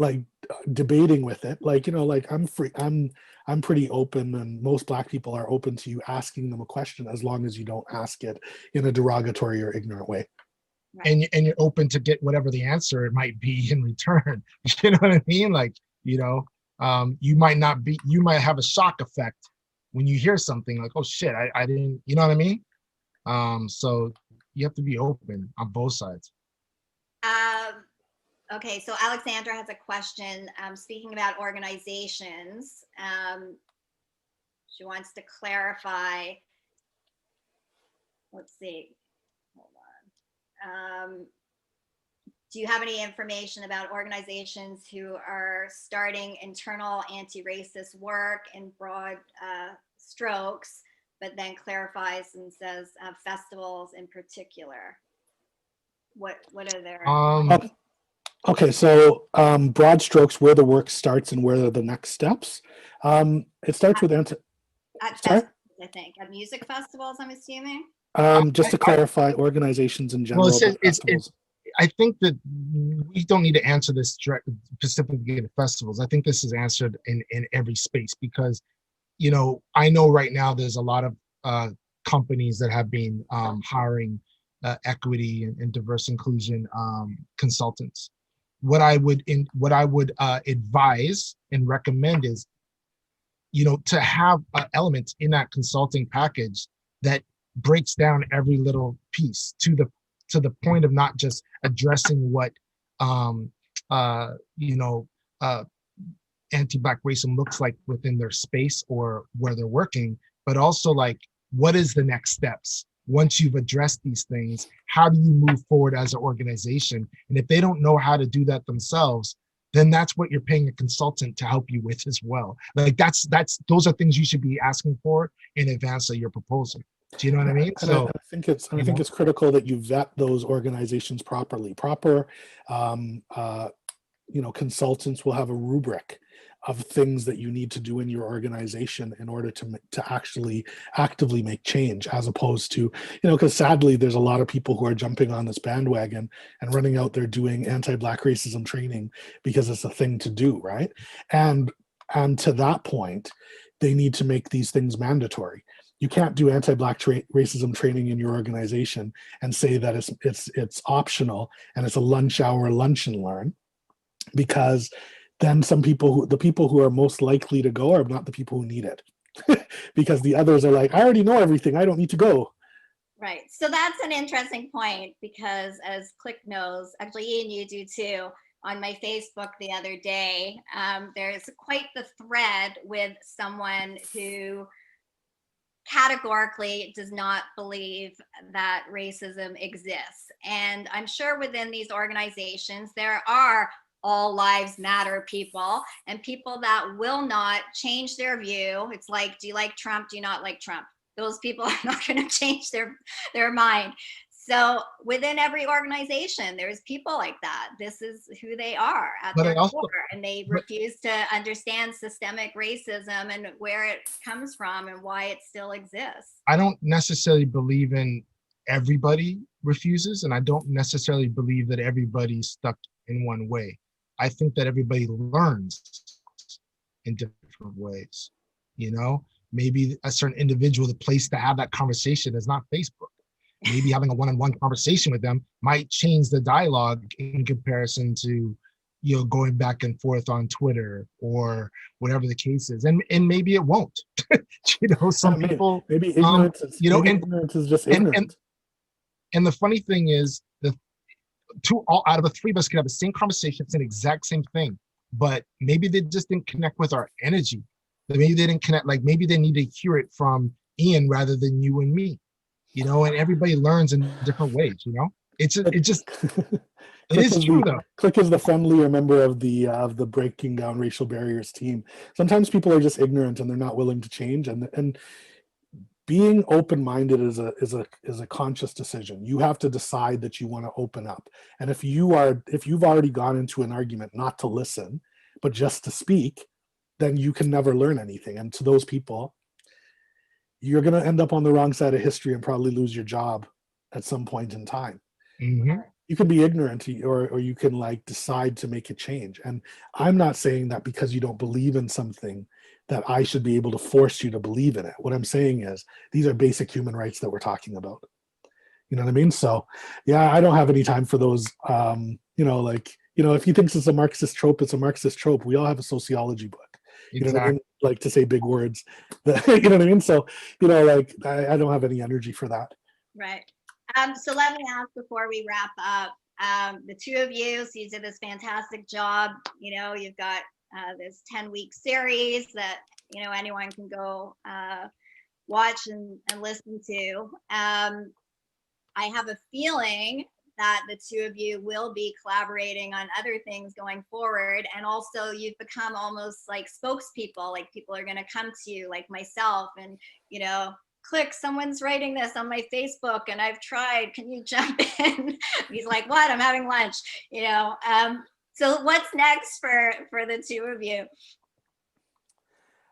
like debating with it. Like, like, I'm pretty open, and most Black people are open to you asking them a question, as long as you don't ask it in a derogatory or ignorant way. Right. And you're open to get whatever the answer it might be in return. You know what I mean? Like, you might have a shock effect when you hear something like, oh shit, I didn't, you know what I mean? So you have to be open on both sides. Okay, so Alexandra has a question. Speaking about organizations, she wants to clarify. Let's see. Do you have any information about organizations who are starting internal anti-racist work in broad strokes, but then clarifies and says festivals in particular? What are their? Okay, so broad strokes, where the work starts and where are the next steps. It starts with festivals, I think, at music festivals, I'm assuming. Just to clarify, organizations in general. Well, I think that we don't need to answer this specifically in festivals. I think this is answered in every space, because, I know right now there's a lot of companies that have been hiring equity and diverse inclusion consultants. What I would advise and recommend is, to have elements in that consulting package that breaks down every little piece to the point of not just addressing what anti-Black racism looks like within their space or where they're working, but also, like, what is the next steps once you've addressed these things? How do you move forward as an organization? And if they don't know how to do that themselves, then that's what you're paying a consultant to help you with as well. Like, those are things you should be asking for in advance of your proposal. Do you know what I mean? So I think it's critical that you vet those organizations properly. Consultants will have a rubric of things that you need to do in your organization in order to actually actively make change, as opposed to, because sadly there's a lot of people who are jumping on this bandwagon and running out there doing anti-Black racism training because it's a thing to do, right? And to that point, they need to make these things mandatory. You can't do anti-Black racism training in your organization and say that it's optional and it's a lunch hour lunch and learn, because then the people who are most likely to go are not the people who need it, because the others are like, I already know everything, I don't need to go. Right. So that's an interesting point, because as Click knows, actually Ian, you do too, on my Facebook the other day, there's quite the thread with someone who categorically does not believe that racism exists. And I'm sure within these organizations, there are all lives matter people, and people that will not change their view. It's like, do you like Trump? Do you not like Trump? Those people are not going to change their mind. So within every organization, there's people like that. This is who they are at But their I also, core, and they refuse to understand systemic racism and where it comes from and why it still exists. I don't necessarily believe in everybody refuses, and I don't necessarily believe that everybody's stuck in one way. I think that everybody learns in different ways. You know, maybe a certain individual, the place to have that conversation is not Facebook. Maybe having a one-on-one conversation with them might change the dialogue in comparison to, you know, going back and forth on Twitter or whatever the case is. And maybe it won't. You know, some people, maybe ignorance is, you know, maybe and ignorance is just ignorant. And the funny thing is, the two all out of the three of us could have the same conversation, it's an exact same thing, but maybe they just didn't connect with our energy. Maybe they didn't connect, like maybe they need to hear it from Ian rather than you and me. You know, and everybody learns in different ways. You know, it just it is true though. Click is the friendlier member of the Breaking Down Racial Barriers team. Sometimes people are just ignorant and they're not willing to change, and being open-minded is a conscious decision. You have to decide that you want to open up. And if you've already gone into an argument not to listen, but just to speak, then you can never learn anything. And to those people, you're going to end up on the wrong side of history and probably lose your job at some point in time. Mm-hmm. You can be ignorant, or you can like decide to make a change. And I'm not saying that because you don't believe in something that I should be able to force you to believe in it. What I'm saying is these are basic human rights that we're talking about. You know what I mean? So yeah, I don't have any time for those, you know, like, you know, if he thinks it's a Marxist trope, it's a Marxist trope. We all have a sociology book. You know what I mean? Like, to say big words, you know what I mean? So, you know, like, I don't have any energy for that. Right. So let me ask before we wrap up, the two of you, so you did this fantastic job. You know, you've got this 10-week series that, you know, anyone can go watch and listen to. I have a feeling that the two of you will be collaborating on other things going forward. And also you've become almost like spokespeople, like people are gonna come to you, like myself, and, you know, click, someone's writing this on my Facebook and I've tried, can you jump in? He's like, what, I'm having lunch, you know? So what's next for the two of you?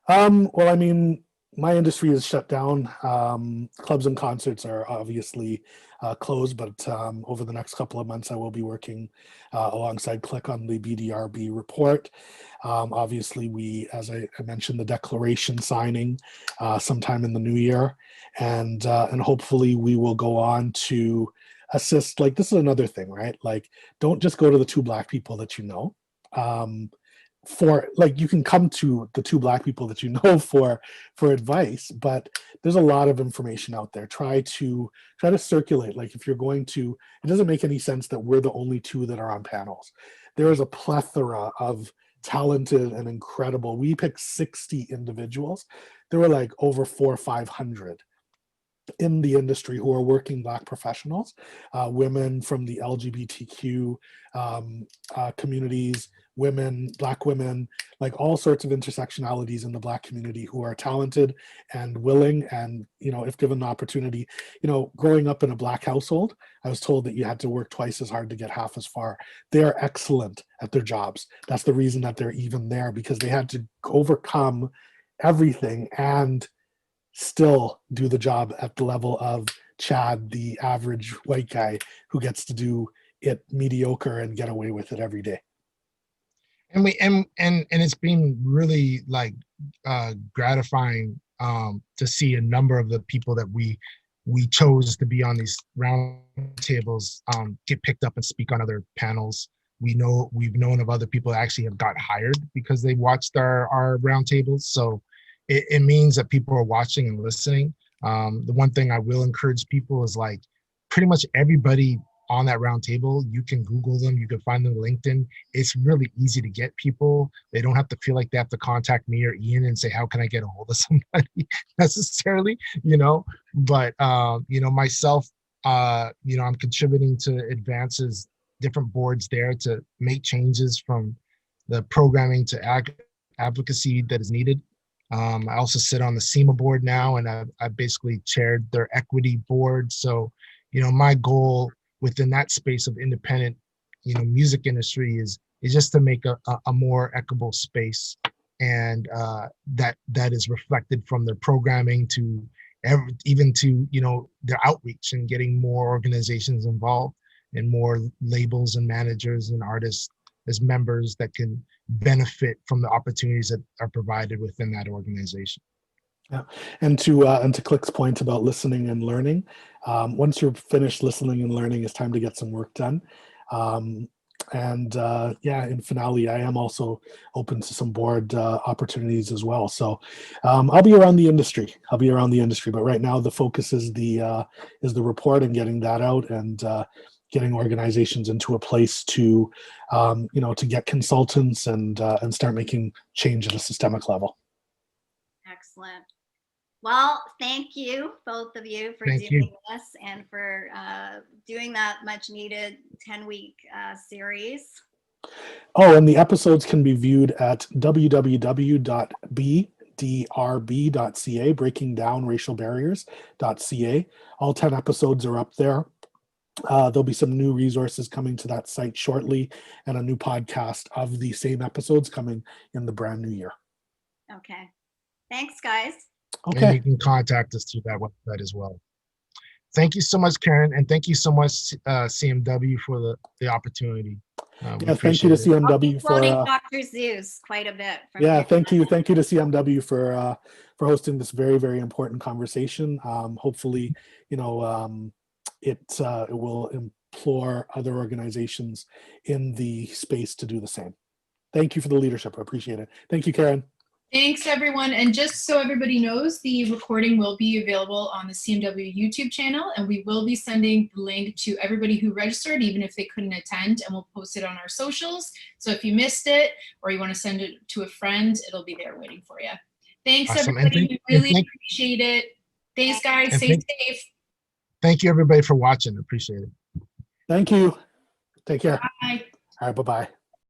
Well, I mean, my industry is shut down. Clubs and concerts are obviously closed, but over the next couple of months, I will be working alongside Click on the BDRB report. Obviously, we, as I mentioned, the declaration signing sometime in the new year, and hopefully we will go on to assist. Like, this is another thing, right? Like, don't just go to the two Black people that you know. For like, you can come to the two Black people that you know for advice, but there's a lot of information out there. Try to circulate. Like, if you're going to, it doesn't make any sense that we're the only two that are on panels. There is a plethora of talented and incredible. We picked 60 individuals. There were like over 400 or 500 in the industry who are working Black professionals, women from the LGBTQ communities, women, Black women, like all sorts of intersectionalities in the Black community who are talented and willing. And, you know, if given the opportunity, you know, growing up in a Black household, I was told that you had to work twice as hard to get half as far. They are excellent at their jobs. That's the reason that they're even there, because they had to overcome everything and still do the job at the level of Chad, the average white guy who gets to do it mediocre and get away with it every day. And it's been really like gratifying to see a number of the people that we chose to be on these round tables get picked up and speak on other panels. We've known of other people that actually have got hired because they watched our round tables. So it means that people are watching and listening. The one thing I will encourage people is, like, pretty much everybody on that round table, you can Google them, you can find them on LinkedIn. It's really easy to get people. They don't have to feel like they have to contact me or Ian and say, how can I get a hold of somebody necessarily, you know? But, you know, myself, you know, I'm contributing to advances different boards there to make changes from the programming to advocacy that is needed. I also sit on the CIMA board now, and I basically chaired their equity board. So, my goal within that space of independent, music industry is just to make a more equitable space, and that is reflected from their programming to even to their outreach and getting more organizations involved and more labels and managers and artists as members that can benefit from the opportunities that are provided within that organization. Yeah, and to Click's point about listening and learning, once you're finished listening and learning, it's time to get some work done. In finale, I am also open to some board opportunities as well. So I'll be around the industry. But right now the focus is the report and getting that out, and getting organizations into a place to to get consultants and start making change at a systemic level. Excellent. Well, thank you, both of you, for doing this and for doing that much needed 10-week series. Oh, and the episodes can be viewed at www.bdrb.ca, breakingdownracialbarriers.ca. All 10 episodes are up there. There'll be some new resources coming to that site shortly, and a new podcast of the same episodes coming in the brand new year. Okay. Thanks, guys. Okay. And you can contact us through that website as well. Thank you so much, Karen, and thank you so much, CMW, for the opportunity. Thank you to CMW for Dr. Zeus quite a bit. Thank you to CMW for hosting this very, very important conversation. Hopefully, it will implore other organizations in the space to do the same. Thank you for the leadership. I appreciate it. Thank you, Karen. Thanks, everyone. And just so everybody knows, the recording will be available on the CMW YouTube channel, and we will be sending the link to everybody who registered, even if they couldn't attend, and we'll post it on our socials. So if you missed it or you want to send it to a friend, it'll be there waiting for you. Thanks, awesome. everybody. We really appreciate it. Thanks, guys. Stay safe. Thank you, everybody, for watching. Appreciate it. Thank you. Take care. Bye. All right. Bye-bye.